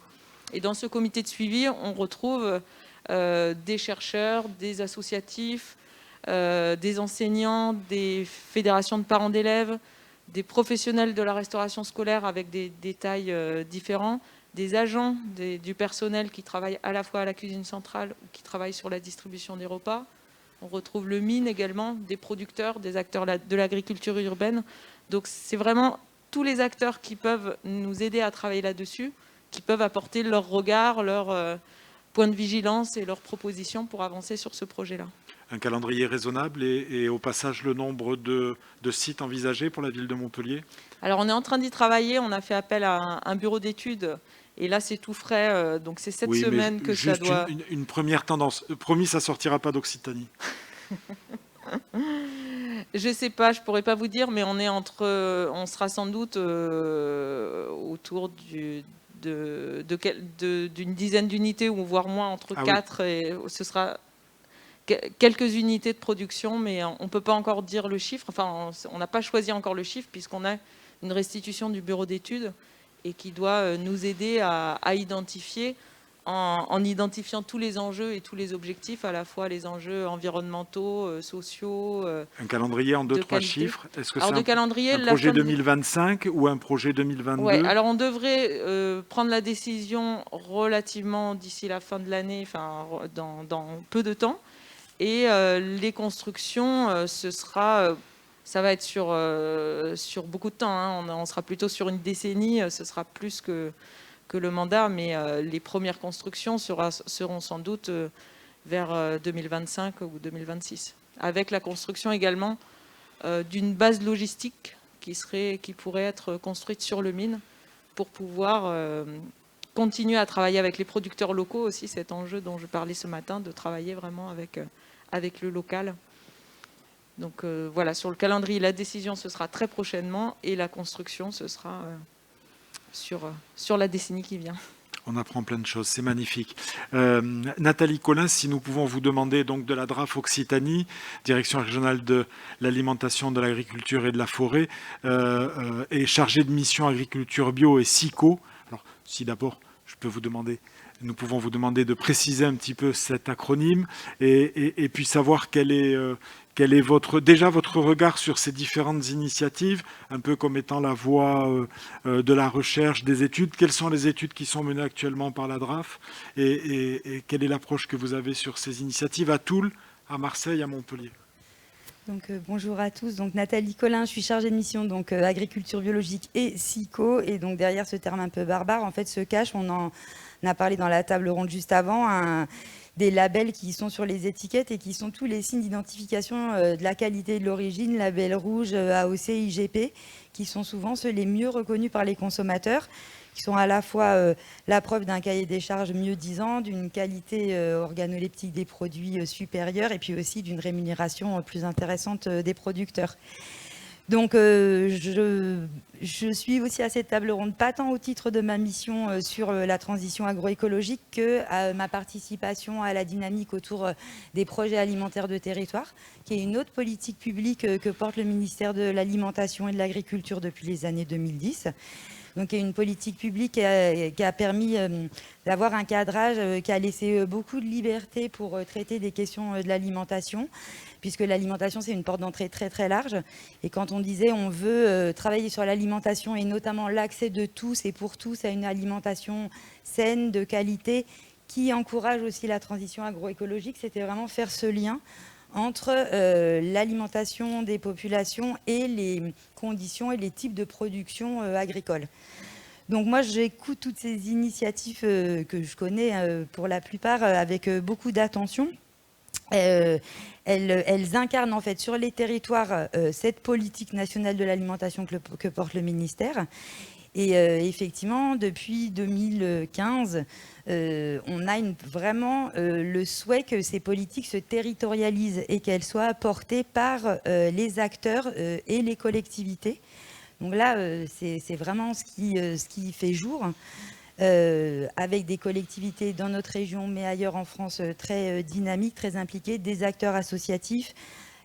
Et dans ce comité de suivi, on retrouve des chercheurs, des associatifs, des enseignants, des fédérations de parents d'élèves, des professionnels de la restauration scolaire avec des tailles différents, des agents du personnel qui travaillent à la fois à la cuisine centrale ou qui travaillent sur la distribution des repas. On retrouve le mine également, des producteurs, des acteurs de l'agriculture urbaine. Donc c'est vraiment tous les acteurs qui peuvent nous aider à travailler là-dessus, qui peuvent apporter leur regard, leur point de vigilance et leurs propositions pour avancer sur ce projet-là. Un calendrier raisonnable et au passage le nombre de sites envisagés pour la ville de Montpellier? Alors on est en train d'y travailler, on a fait appel à un bureau d'études et là c'est tout frais, donc c'est cette Oui, mais semaine que ça juste doit... une première tendance. Promis, ça sortira pas d'Occitanie. Je sais pas, je pourrais pas vous dire, mais on sera sans doute autour d'une dizaine d'unités ou voire moins, entre 4 et ce sera quelques unités de production, mais on peut pas encore dire le chiffre. Enfin, on n'a pas choisi encore le chiffre puisqu'on a une restitution du bureau d'études et qui doit nous aider à identifier en identifiant tous les enjeux et tous les objectifs, à la fois les enjeux environnementaux, sociaux. Un calendrier en 2-3 qualité. chiffres. Est-ce que Alors, c'est un projet 2025 ou un projet 2022? Ouais, alors on devrait prendre la décision relativement d'ici la fin de l'année, enfin dans peu de temps. Et les constructions, ça va être sur beaucoup de temps, hein. On sera plutôt sur une décennie, ce sera plus que le mandat, mais les premières constructions seront sans doute vers 2025 ou 2026, avec la construction également d'une base logistique qui pourrait être construite sur le mine pour pouvoir continuer à travailler avec les producteurs locaux aussi, cet enjeu dont je parlais ce matin, de travailler vraiment avec le local. Donc voilà, sur le calendrier, la décision, ce sera très prochainement, et la construction, ce sera sur la décennie qui vient. On apprend plein de choses, c'est magnifique. Nathalie Collin, si nous pouvons vous demander donc de la DRAF Occitanie, Direction régionale de l'alimentation, de l'agriculture et de la forêt, et chargée de mission agriculture bio et SICO. Alors, si d'abord, nous pouvons vous demander de préciser un petit peu cet acronyme et puis savoir quel est votre regard sur ces différentes initiatives, un peu comme étant la voie de la recherche, des études. Quelles sont les études qui sont menées actuellement par la DRAF et quelle est l'approche que vous avez sur ces initiatives à Toul, à Marseille, à Montpellier? Donc, bonjour à tous, donc Nathalie Collin, je suis chargée de mission donc agriculture biologique et SICO, et donc derrière ce terme un peu barbare en fait se cache, on en a parlé dans la table ronde juste avant, des labels qui sont sur les étiquettes et qui sont tous les signes d'identification de la qualité et de l'origine, label rouge, AOC, IGP, qui sont souvent ceux les mieux reconnus par les consommateurs, qui sont à la fois la preuve d'un cahier des charges mieux disant, d'une qualité organoleptique des produits supérieure, et puis aussi d'une rémunération plus intéressante des producteurs. Donc je suis aussi à cette table ronde, pas tant au titre de ma mission sur la transition agroécologique que à ma participation à la dynamique autour des projets alimentaires de territoire, qui est une autre politique publique que porte le ministère de l'Alimentation et de l'Agriculture depuis les années 2010. Donc, il y a une politique publique qui a permis d'avoir un cadrage qui a laissé beaucoup de liberté pour traiter des questions de l'alimentation, puisque l'alimentation, c'est une porte d'entrée très, très large. Et quand on disait on veut travailler sur l'alimentation et notamment l'accès de tous et pour tous à une alimentation saine, de qualité, qui encourage aussi la transition agroécologique, c'était vraiment faire ce lien entre l'alimentation des populations et les conditions et les types de production agricole. Donc moi, j'écoute toutes ces initiatives que je connais pour la plupart avec beaucoup d'attention. Elles incarnent en fait sur les territoires cette politique nationale de l'alimentation que porte le ministère. Et effectivement, depuis 2015, on a vraiment le souhait que ces politiques se territorialisent et qu'elles soient portées par les acteurs et les collectivités. Donc là, c'est vraiment ce qui fait jour, avec des collectivités dans notre région, mais ailleurs en France, très dynamiques, très impliquées, des acteurs associatifs,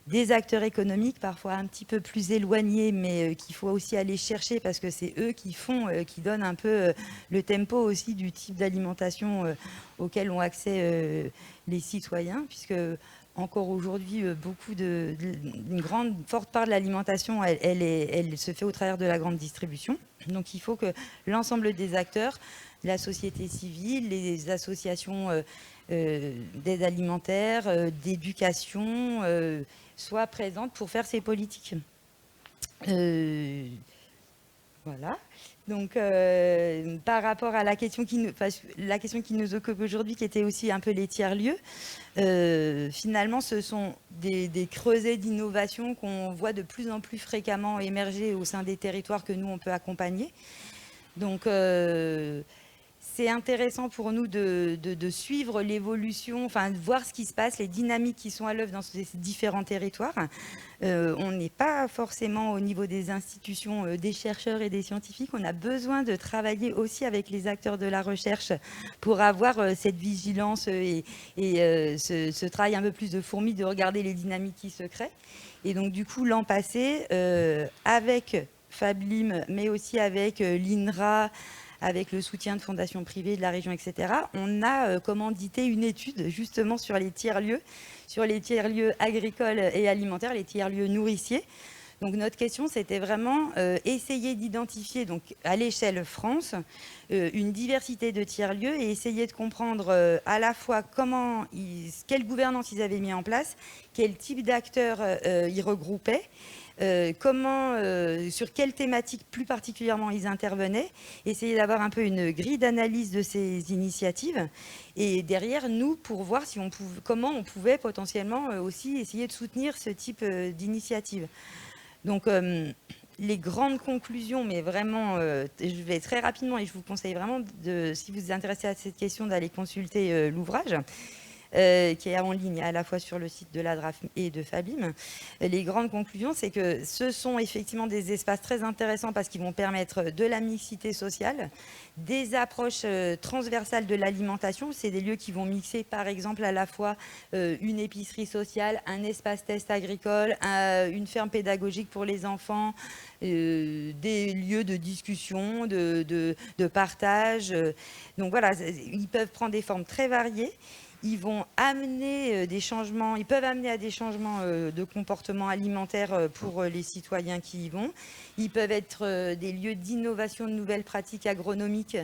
des acteurs économiques, parfois un petit peu plus éloignés, mais qu'il faut aussi aller chercher parce que c'est eux qui donnent un peu le tempo aussi du type d'alimentation auquel ont accès les citoyens, puisque encore aujourd'hui, une forte part de l'alimentation, elle se fait au travers de la grande distribution. Donc il faut que l'ensemble des acteurs, la société civile, les associations d'aide alimentaire, d'éducation, soient présentes pour faire ces politiques. Voilà. Voilà. Donc, par rapport à la question qui nous occupe aujourd'hui, qui était aussi un peu les tiers-lieux, finalement, ce sont des creusets d'innovation qu'on voit de plus en plus fréquemment émerger au sein des territoires que nous, on peut accompagner. Donc, c'est intéressant pour nous de suivre l'évolution, enfin de voir ce qui se passe, les dynamiques qui sont à l'œuvre dans ces différents territoires. On n'est pas forcément au niveau des institutions, des chercheurs et des scientifiques. On a besoin de travailler aussi avec les acteurs de la recherche pour avoir cette vigilance et ce travail un peu plus de fourmi, de regarder les dynamiques qui se créent. Et donc du coup, l'an passé, avec Fablim, mais aussi avec l'INRA, avec le soutien de fondations privées de la région, etc., on a commandité une étude justement sur les tiers-lieux agricoles et alimentaires, les tiers-lieux nourriciers. Donc notre question, c'était vraiment essayer d'identifier, donc à l'échelle France, une diversité de tiers-lieux et essayer de comprendre à la fois quelle gouvernance ils avaient mis en place, quel type d'acteurs ils regroupaient, sur quelles thématiques plus particulièrement ils intervenaient, essayer d'avoir un peu une grille d'analyse de ces initiatives et derrière nous pour voir comment on pouvait potentiellement aussi essayer de soutenir ce type d'initiative. Donc les grandes conclusions, mais vraiment, je vais très rapidement et je vous conseille vraiment, si vous vous intéressez à cette question, d'aller consulter l'ouvrage. Qui est en ligne à la fois sur le site de la DRAF et de Fablim. Les grandes conclusions, c'est que ce sont effectivement des espaces très intéressants parce qu'ils vont permettre de la mixité sociale, des approches transversales de l'alimentation. C'est des lieux qui vont mixer par exemple à la fois une épicerie sociale, un espace test agricole, une ferme pédagogique pour les enfants, des lieux de discussion, de partage. Donc voilà, ils peuvent prendre des formes très variées. Ils vont amener des changements, ils peuvent amener à des changements de comportement alimentaire pour les citoyens qui y vont. Ils peuvent être des lieux d'innovation de nouvelles pratiques agronomiques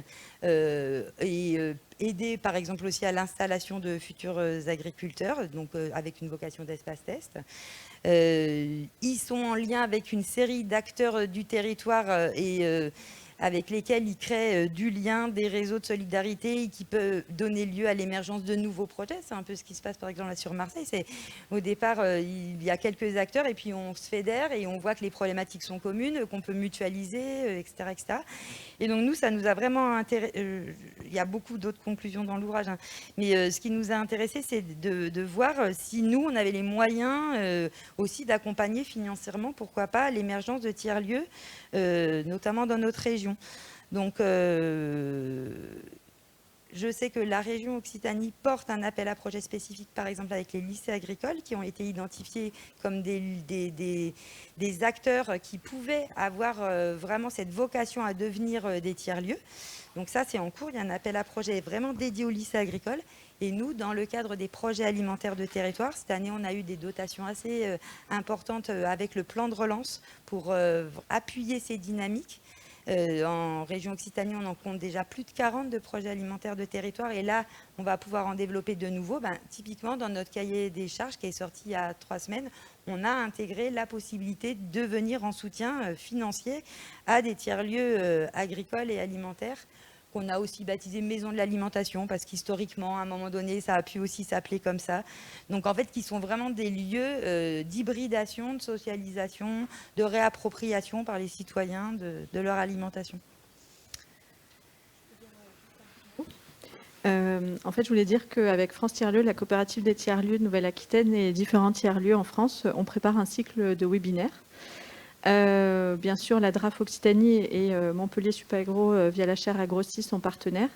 et aider par exemple aussi à l'installation de futurs agriculteurs, donc avec une vocation d'espace test. Ils sont en lien avec une série d'acteurs du territoire et avec lesquels ils créent du lien, des réseaux de solidarité et qui peut donner lieu à l'émergence de nouveaux projets. C'est un peu ce qui se passe par exemple là sur Marseille. Au départ, il y a quelques acteurs et puis on se fédère et on voit que les problématiques sont communes, qu'on peut mutualiser, etc., etc. Et donc nous, ça nous a vraiment intéressé. Il y a beaucoup d'autres conclusions dans l'ouvrage, hein. Mais ce qui nous a intéressé, c'est de voir si nous, on avait les moyens aussi d'accompagner financièrement, pourquoi pas, l'émergence de tiers-lieux, notamment dans notre région. Donc, je sais que la région Occitanie porte un appel à projet spécifique, par exemple avec les lycées agricoles, qui ont été identifiés comme des acteurs qui pouvaient avoir vraiment cette vocation à devenir des tiers-lieux. Donc ça, c'est en cours. Il y a un appel à projet vraiment dédié aux lycées agricoles. Et nous, dans le cadre des projets alimentaires de territoire, cette année, on a eu des dotations assez importantes avec le plan de relance pour appuyer ces dynamiques. En région Occitanie, on en compte déjà plus de 40 de projets alimentaires de territoire. Et là, on va pouvoir en développer de nouveaux. Typiquement, dans notre cahier des charges qui est sorti il y a 3 semaines, on a intégré la possibilité de venir en soutien financier à des tiers-lieux agricoles et alimentaires qu'on a aussi baptisé Maison de l'alimentation parce qu'historiquement, à un moment donné, ça a pu aussi s'appeler comme ça. Donc en fait, qui sont vraiment des lieux d'hybridation, de socialisation, de réappropriation par les citoyens de leur alimentation. En fait, je voulais dire qu'avec France Tiers-Lieux, la coopérative des tiers-lieux de Nouvelle-Aquitaine et différents tiers-lieux en France, on prépare un cycle de webinaires. Bien sûr, la DRAF Occitanie et Montpellier Supagro via la chaire Agrostis sont partenaires.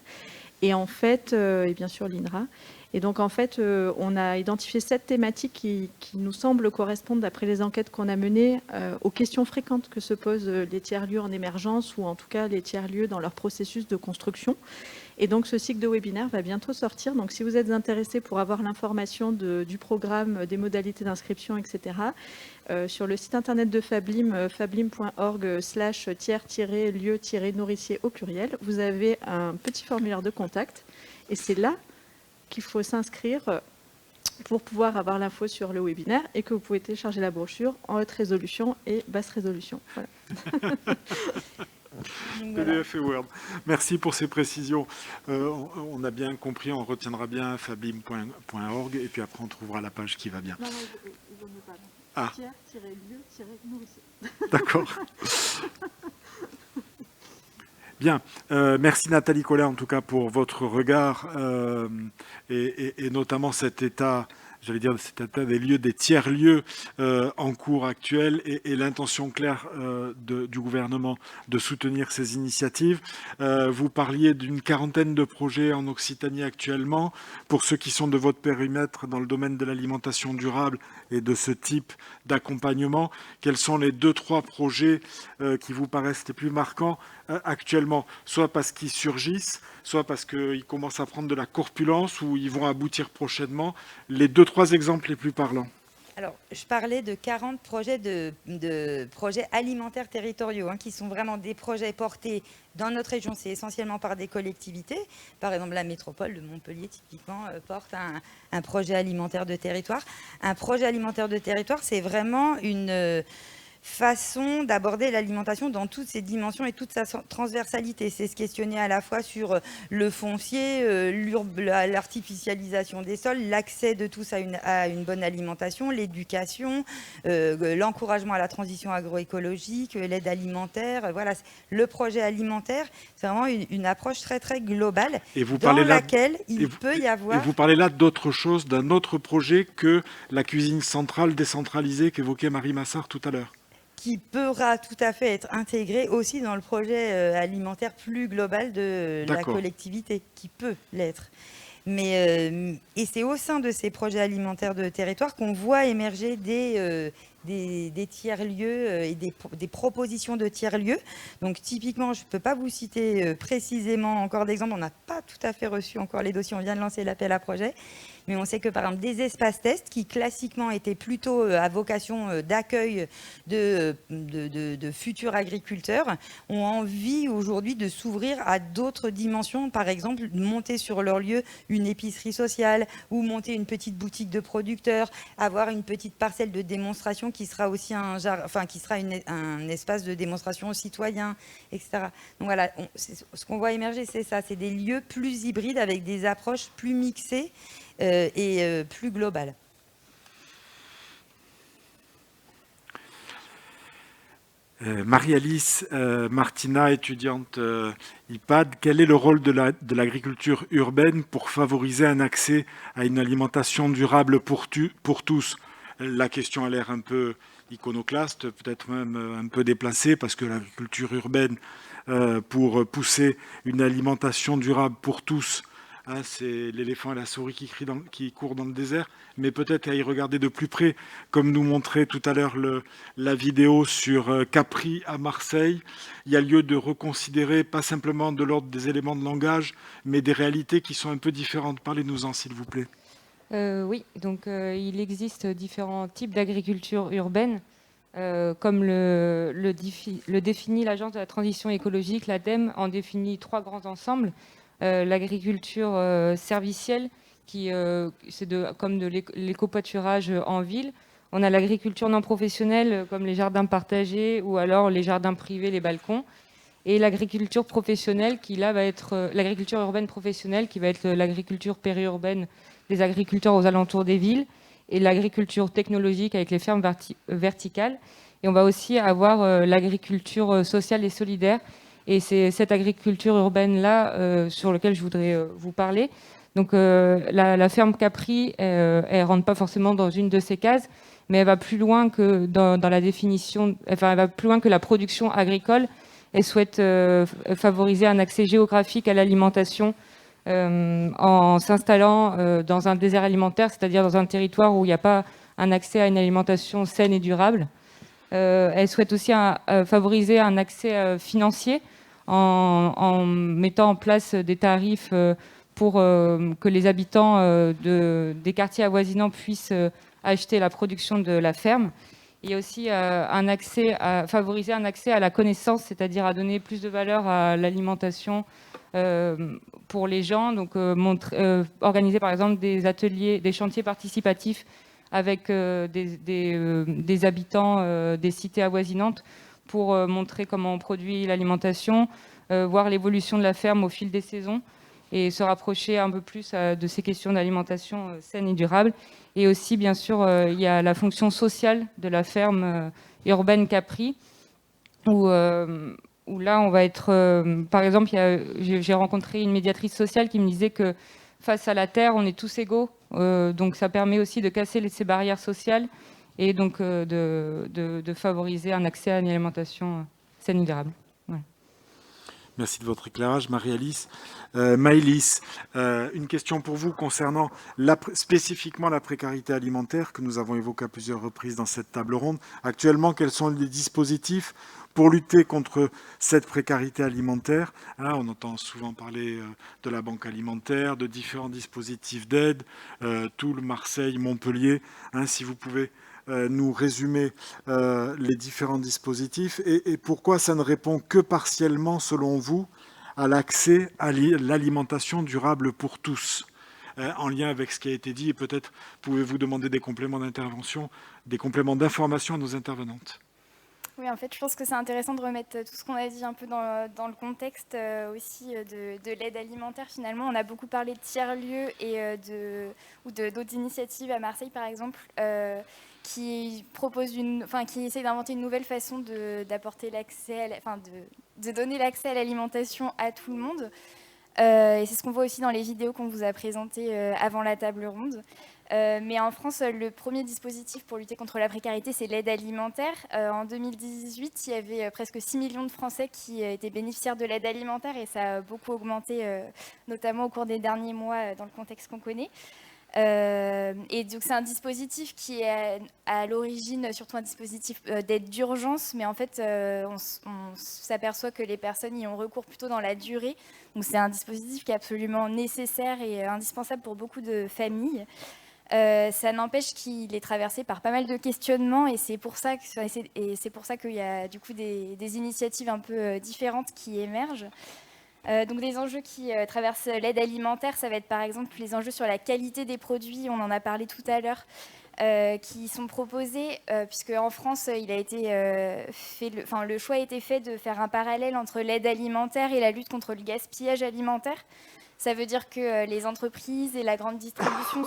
Et en fait, et bien sûr l'INRA. Et donc en fait, on a identifié 7 thématiques qui nous semblent correspondre, d'après les enquêtes qu'on a menées, aux questions fréquentes que se posent les tiers-lieux en émergence ou en tout cas les tiers-lieux dans leur processus de construction. Et donc ce cycle de webinaire va bientôt sortir. Donc si vous êtes intéressés pour avoir l'information du programme, des modalités d'inscription, etc., sur le site internet de Fablim, fablim.org/tiers-lieu-nourricier au pluriel, vous avez un petit formulaire de contact. Et c'est là qu'il faut s'inscrire pour pouvoir avoir l'info sur le webinaire et que vous pouvez télécharger la brochure en haute résolution et basse résolution. Voilà. Donc, voilà. PDF et Word. Merci pour ces précisions. On a bien compris, on retiendra bien fabim.org et puis après on trouvera la page qui va bien. Non, il vaut mieux pas. Ah. Tiers-lieu-nourrissez. D'accord. Bien, merci Nathalie Collin en tout cas pour votre regard et notamment cet état, j'allais dire cet état des lieux, des tiers-lieux en cours actuel et l'intention claire du gouvernement de soutenir ces initiatives. Vous parliez d'une quarantaine de projets en Occitanie actuellement. Pour ceux qui sont de votre périmètre dans le domaine de l'alimentation durable et de ce type d'accompagnement, quels sont les 2-3 projets qui vous paraissent les plus marquants actuellement, soit parce qu'ils surgissent, soit parce qu'ils commencent à prendre de la corpulence ou ils vont aboutir prochainement. Les 2-3 exemples les plus parlants. Alors, je parlais de 40 projets de projets alimentaires territoriaux, qui sont vraiment des projets portés dans notre région. C'est essentiellement par des collectivités. Par exemple, la métropole de Montpellier, typiquement, porte un projet alimentaire de territoire. Un projet alimentaire de territoire, c'est vraiment une façon d'aborder l'alimentation dans toutes ses dimensions et toute sa transversalité. C'est se questionner à la fois sur le foncier, l'artificialisation des sols, l'accès de tous à une bonne alimentation, l'éducation, l'encouragement à la transition agroécologique, l'aide alimentaire. Voilà, le projet alimentaire, c'est vraiment une approche très très globale et vous dans laquelle il peut y avoir... Et vous parlez là d'autre chose, d'un autre projet que la cuisine centrale décentralisée qu'évoquait Marie Massard tout à l'heure. Qui pourra tout à fait être intégré aussi dans le projet alimentaire plus global de la collectivité, qui peut l'être. Mais, et c'est au sein de ces projets alimentaires de territoire qu'on voit émerger des tiers-lieux et des propositions de tiers-lieux. Donc typiquement, je ne peux pas vous citer précisément encore d'exemples, on n'a pas tout à fait reçu encore les dossiers, on vient de lancer l'appel à projet. Mais on sait que par exemple des espaces tests qui classiquement étaient plutôt à vocation d'accueil de futurs agriculteurs ont envie aujourd'hui de s'ouvrir à d'autres dimensions, par exemple monter sur leur lieu une épicerie sociale ou monter une petite boutique de producteurs, avoir une petite parcelle de démonstration qui sera aussi un espace de démonstration aux citoyens, etc. Donc voilà, ce qu'on voit émerger, c'est ça, c'est des lieux plus hybrides avec des approches plus mixées et plus global. Marie-Alice Martina, étudiante IPAD, quel est le rôle de l'agriculture urbaine pour favoriser un accès à une alimentation durable pour tous? La question a l'air un peu iconoclaste, peut-être même un peu déplacée, parce que l'agriculture urbaine, pour pousser une alimentation durable pour tous, c'est l'éléphant et la souris qui courent dans le désert, mais peut-être à y regarder de plus près, comme nous montrait tout à l'heure la vidéo sur Capri à Marseille. Il y a lieu de reconsidérer, pas simplement de l'ordre des éléments de langage, mais des réalités qui sont un peu différentes. Parlez-nous-en, s'il vous plaît. Oui, donc il existe différents types d'agriculture urbaine, comme le définit l'Agence de la transition écologique, l'ADEME, en définit 3 grands ensembles. L'agriculture servicielle, c'est comme de l'éco-pâturage en ville. On a l'agriculture non professionnelle, comme les jardins partagés ou alors les jardins privés, les balcons. Et l'agriculture professionnelle, qui là va être l'agriculture urbaine professionnelle, qui va être l'agriculture périurbaine des agriculteurs aux alentours des villes, et l'agriculture technologique avec les fermes verticales. Et on va aussi avoir l'agriculture sociale et solidaire. Et c'est cette agriculture urbaine-là sur laquelle je voudrais vous parler. Donc la ferme Capri, elle ne rentre pas forcément dans une de ces cases, mais elle va plus loin que dans la définition, enfin elle va plus loin que la production agricole. Elle souhaite favoriser un accès géographique à l'alimentation en s'installant dans un désert alimentaire, c'est-à-dire dans un territoire où il n'y a pas un accès à une alimentation saine et durable. Elle souhaite aussi favoriser un accès financier en mettant en place des tarifs pour que les habitants des quartiers avoisinants puissent acheter la production de la ferme. Il y a aussi favoriser un accès à la connaissance, c'est-à-dire à donner plus de valeur à l'alimentation pour les gens. Donc organiser par exemple des ateliers, des chantiers participatifs avec des habitants des cités avoisinantes pour montrer comment on produit l'alimentation, voir l'évolution de la ferme au fil des saisons et se rapprocher un peu plus de ces questions d'alimentation saine et durable. Et aussi, bien sûr, il y a la fonction sociale de la ferme urbaine Capri, où là, on va être... par exemple, j'ai rencontré une médiatrice sociale qui me disait que face à la terre, on est tous égaux. Donc, ça permet aussi de casser ces barrières sociales et donc de favoriser un accès à une alimentation saine et durable. Ouais. Merci de votre éclairage, Marie-Alice. Maëlys, une question pour vous concernant spécifiquement la précarité alimentaire que nous avons évoquée à plusieurs reprises dans cette table ronde. Actuellement, quels sont les dispositifs pour lutter contre cette précarité alimentaire? On entend souvent parler de la banque alimentaire, de différents dispositifs d'aide, Toul, Marseille, Montpellier. Si vous pouvez nous résumer les différents dispositifs et pourquoi ça ne répond que partiellement, selon vous, à l'accès à l'alimentation durable pour tous, en lien avec ce qui a été dit, et peut-être pouvez-vous demander des compléments d'intervention, des compléments d'information à nos intervenantes. Oui, en fait, je pense que c'est intéressant de remettre tout ce qu'on a dit un peu dans le contexte aussi de l'aide alimentaire. Finalement, on a beaucoup parlé de tiers-lieux et d'autres initiatives à Marseille, par exemple, qui essaient d'inventer une nouvelle façon d'apporter l'accès, de donner l'accès à l'alimentation à tout le monde. Et c'est ce qu'on voit aussi dans les vidéos qu'on vous a présentées avant la table ronde. Mais en France, le premier dispositif pour lutter contre la précarité, c'est l'aide alimentaire. En 2018, il y avait presque 6 millions de Français qui étaient bénéficiaires de l'aide alimentaire et ça a beaucoup augmenté, notamment au cours des derniers mois, dans le contexte qu'on connaît. Et donc c'est un dispositif qui est à l'origine surtout un dispositif d'aide d'urgence, mais en fait on s'aperçoit que les personnes y ont recours plutôt dans la durée. Donc c'est un dispositif qui est absolument nécessaire et indispensable pour beaucoup de familles. Ça n'empêche qu'il est traversé par pas mal de questionnements et c'est pour ça qu'il y a du coup des initiatives un peu différentes qui émergent. Donc des enjeux qui traversent l'aide alimentaire, ça va être par exemple les enjeux sur la qualité des produits, on en a parlé tout à l'heure, qui sont proposés, puisque en France, il a été le choix a été fait de faire un parallèle entre l'aide alimentaire et la lutte contre le gaspillage alimentaire. Ça veut dire que les entreprises et la grande distribution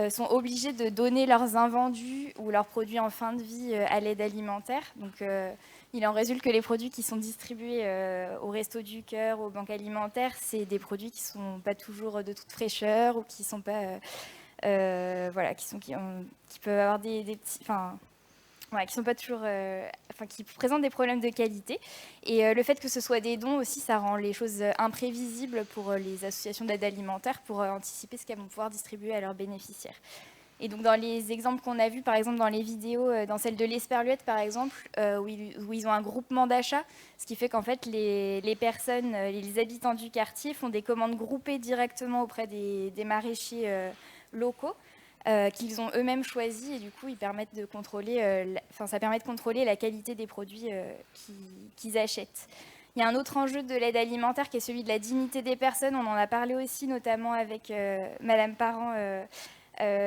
sont obligés de donner leurs invendus ou leurs produits en fin de vie à l'aide alimentaire. Donc, il en résulte que les produits qui sont distribués au Resto du Cœur, aux banques alimentaires, c'est des produits qui ne sont pas toujours de toute fraîcheur ou qui sont pas, qui peuvent avoir des petits, qui sont pas toujours, qui présentent des problèmes de qualité. Et le fait que ce soit des dons aussi, ça rend les choses imprévisibles pour les associations d'aide alimentaire pour anticiper ce qu'elles vont pouvoir distribuer à leurs bénéficiaires. Et donc dans les exemples qu'on a vus, par exemple dans les vidéos, dans celle de l'Esperluette par exemple, où ils ont un groupement d'achat, ce qui fait qu'en fait les personnes, les habitants du quartier font des commandes groupées directement auprès des maraîchers locaux qu'ils ont eux-mêmes choisis et du coup ils permettent de contrôler, ça permet de contrôler la qualité des produits qu'ils achètent. Il y a un autre enjeu de l'aide alimentaire qui est celui de la dignité des personnes. On en a parlé aussi notamment avec Madame Parent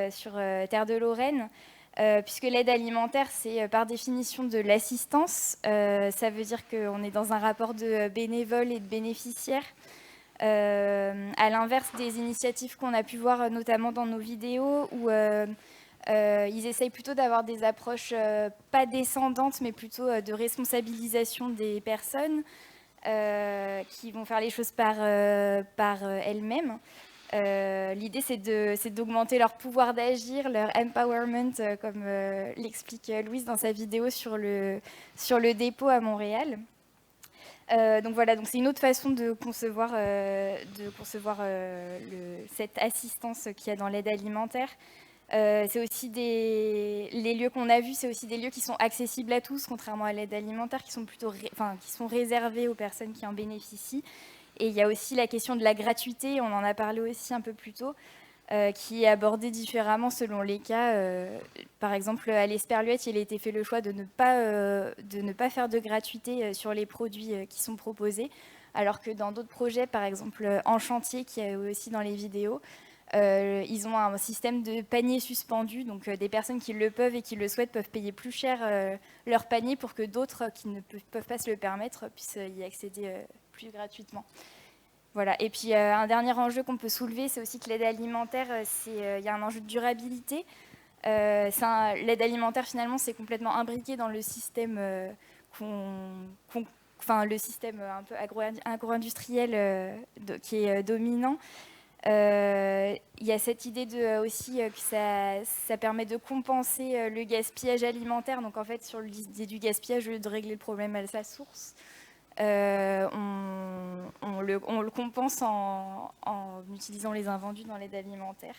sur Terre de Lorraine, puisque l'aide alimentaire, c'est par définition de l'assistance. Ça veut dire qu'on est dans un rapport de bénévoles et de bénéficiaires. À l'inverse des initiatives qu'on a pu voir notamment dans nos vidéos, où ils essayent plutôt d'avoir des approches pas descendantes, mais plutôt de responsabilisation des personnes qui vont faire les choses par elles-mêmes. L'idée, c'est d'augmenter leur pouvoir d'agir, leur empowerment, comme l'explique Louise dans sa vidéo sur le dépôt à Montréal. Donc voilà, donc c'est une autre façon de concevoir cette assistance qu'il y a dans l'aide alimentaire. C'est aussi les lieux qu'on a vus, c'est aussi des lieux qui sont accessibles à tous, contrairement à l'aide alimentaire, qui sont qui sont réservés aux personnes qui en bénéficient. Et il y a aussi la question de la gratuité, on en a parlé aussi un peu plus tôt, qui est abordée différemment selon les cas. Par exemple, à l'Esperluette, il a été fait le choix de ne pas faire de gratuité sur les produits qui sont proposés, alors que dans d'autres projets, par exemple en chantier, qui est aussi dans les vidéos, Ils ont un système de panier suspendu, donc des personnes qui le peuvent et qui le souhaitent peuvent payer plus cher leur panier pour que d'autres qui ne peuvent pas se le permettre puissent y accéder plus gratuitement. Voilà. Et puis un dernier enjeu qu'on peut soulever, c'est aussi que l'aide alimentaire, il y a un enjeu de durabilité. L'aide alimentaire, finalement, c'est complètement imbriqué dans le système le système un peu agro-industriel qui est dominant. Il y a cette idée aussi que ça permet de compenser le gaspillage alimentaire. Donc en fait, sur l'idée du gaspillage, au lieu de régler le problème à sa source, on le compense en utilisant les invendus dans l'aide alimentaire.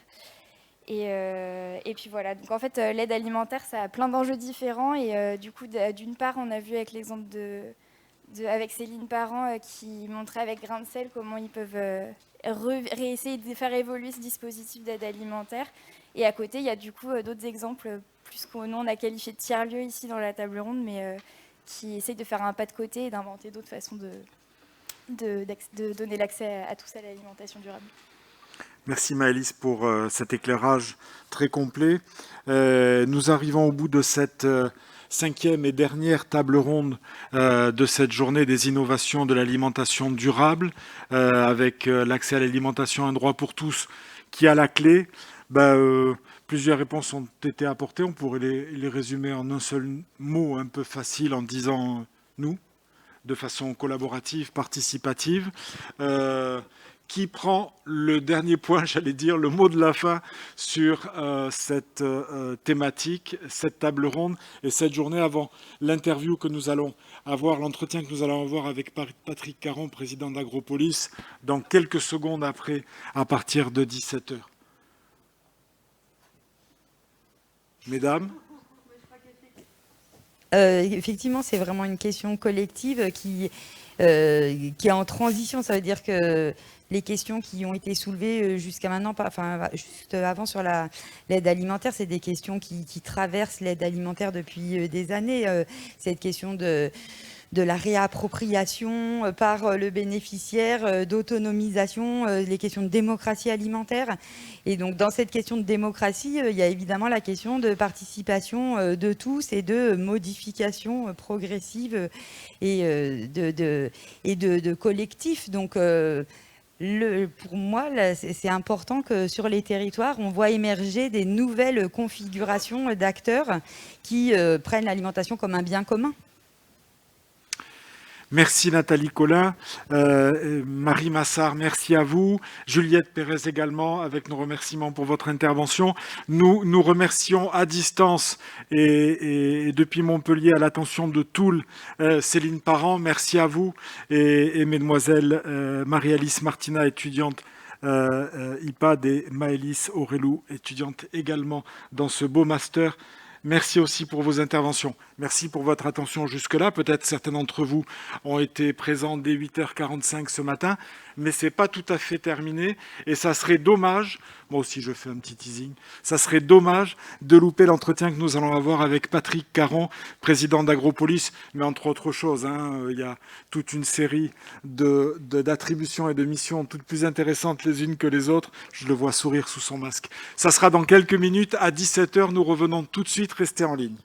Et puis voilà, donc en fait l'aide alimentaire, ça a plein d'enjeux différents. Et du coup, d'une part, on a vu avec l'exemple avec Céline Parent qui montrait avec Grain de Sel comment ils peuvent réessayer de faire évoluer ce dispositif d'aide alimentaire. Et à côté, il y a du coup d'autres exemples, plus qu'on on a qualifié de tiers-lieux ici dans la table ronde, mais qui essayent de faire un pas de côté et d'inventer d'autres façons de donner l'accès à tous à l'alimentation durable. Merci Maëlys pour cet éclairage très complet. Nous arrivons au bout de cette 5e et dernière table ronde de cette journée des innovations de l'alimentation durable, avec l'accès à l'alimentation, un droit pour tous qui a la clé. Plusieurs réponses ont été apportées. On pourrait les résumer en un seul mot un peu facile en disant « nous », de façon collaborative, participative. Qui prend le dernier point, j'allais dire, le mot de la fin sur cette thématique, cette table ronde et cette journée avant l'interview que nous allons avoir, l'entretien que nous allons avoir avec Patrick Caron, président d'Agropolis, dans quelques secondes après, à partir de 17h. Mesdames ? Effectivement, c'est vraiment une question collective qui est en transition. Ça veut dire que les questions qui ont été soulevées jusqu'à maintenant, juste avant sur l'aide alimentaire, c'est des questions qui traversent l'aide alimentaire depuis des années. Cette question de la réappropriation par le bénéficiaire, d'autonomisation, les questions de démocratie alimentaire. Et donc, dans cette question de démocratie, il y a évidemment la question de participation de tous et de modification progressive et de collectif. Donc, pour moi, c'est important que sur les territoires, on voit émerger des nouvelles configurations d'acteurs qui prennent l'alimentation comme un bien commun. Merci Nathalie Colin, Marie Massard, merci à vous, Juliette Pérez également, avec nos remerciements pour votre intervention. Nous remercions à distance et depuis Montpellier à l'attention de Toul, Céline Parent, merci à vous, et mesdemoiselles Marie-Alice Martina, étudiante IPAD, et Maëlys Aurélou, étudiante également dans ce beau master. Merci aussi pour vos interventions. Merci pour votre attention jusque-là. Peut-être certains d'entre vous ont été présents dès 8h45 ce matin, mais ce n'est pas tout à fait terminé. Et ça serait dommage, moi aussi je fais un petit teasing, ça serait dommage de louper l'entretien que nous allons avoir avec Patrick Caron, président d'Agropolis, mais entre autres choses, il y a toute une série d'attributions et de missions toutes plus intéressantes les unes que les autres. Je le vois sourire sous son masque. Ça sera dans quelques minutes, à 17h, nous revenons tout de suite, restez en ligne.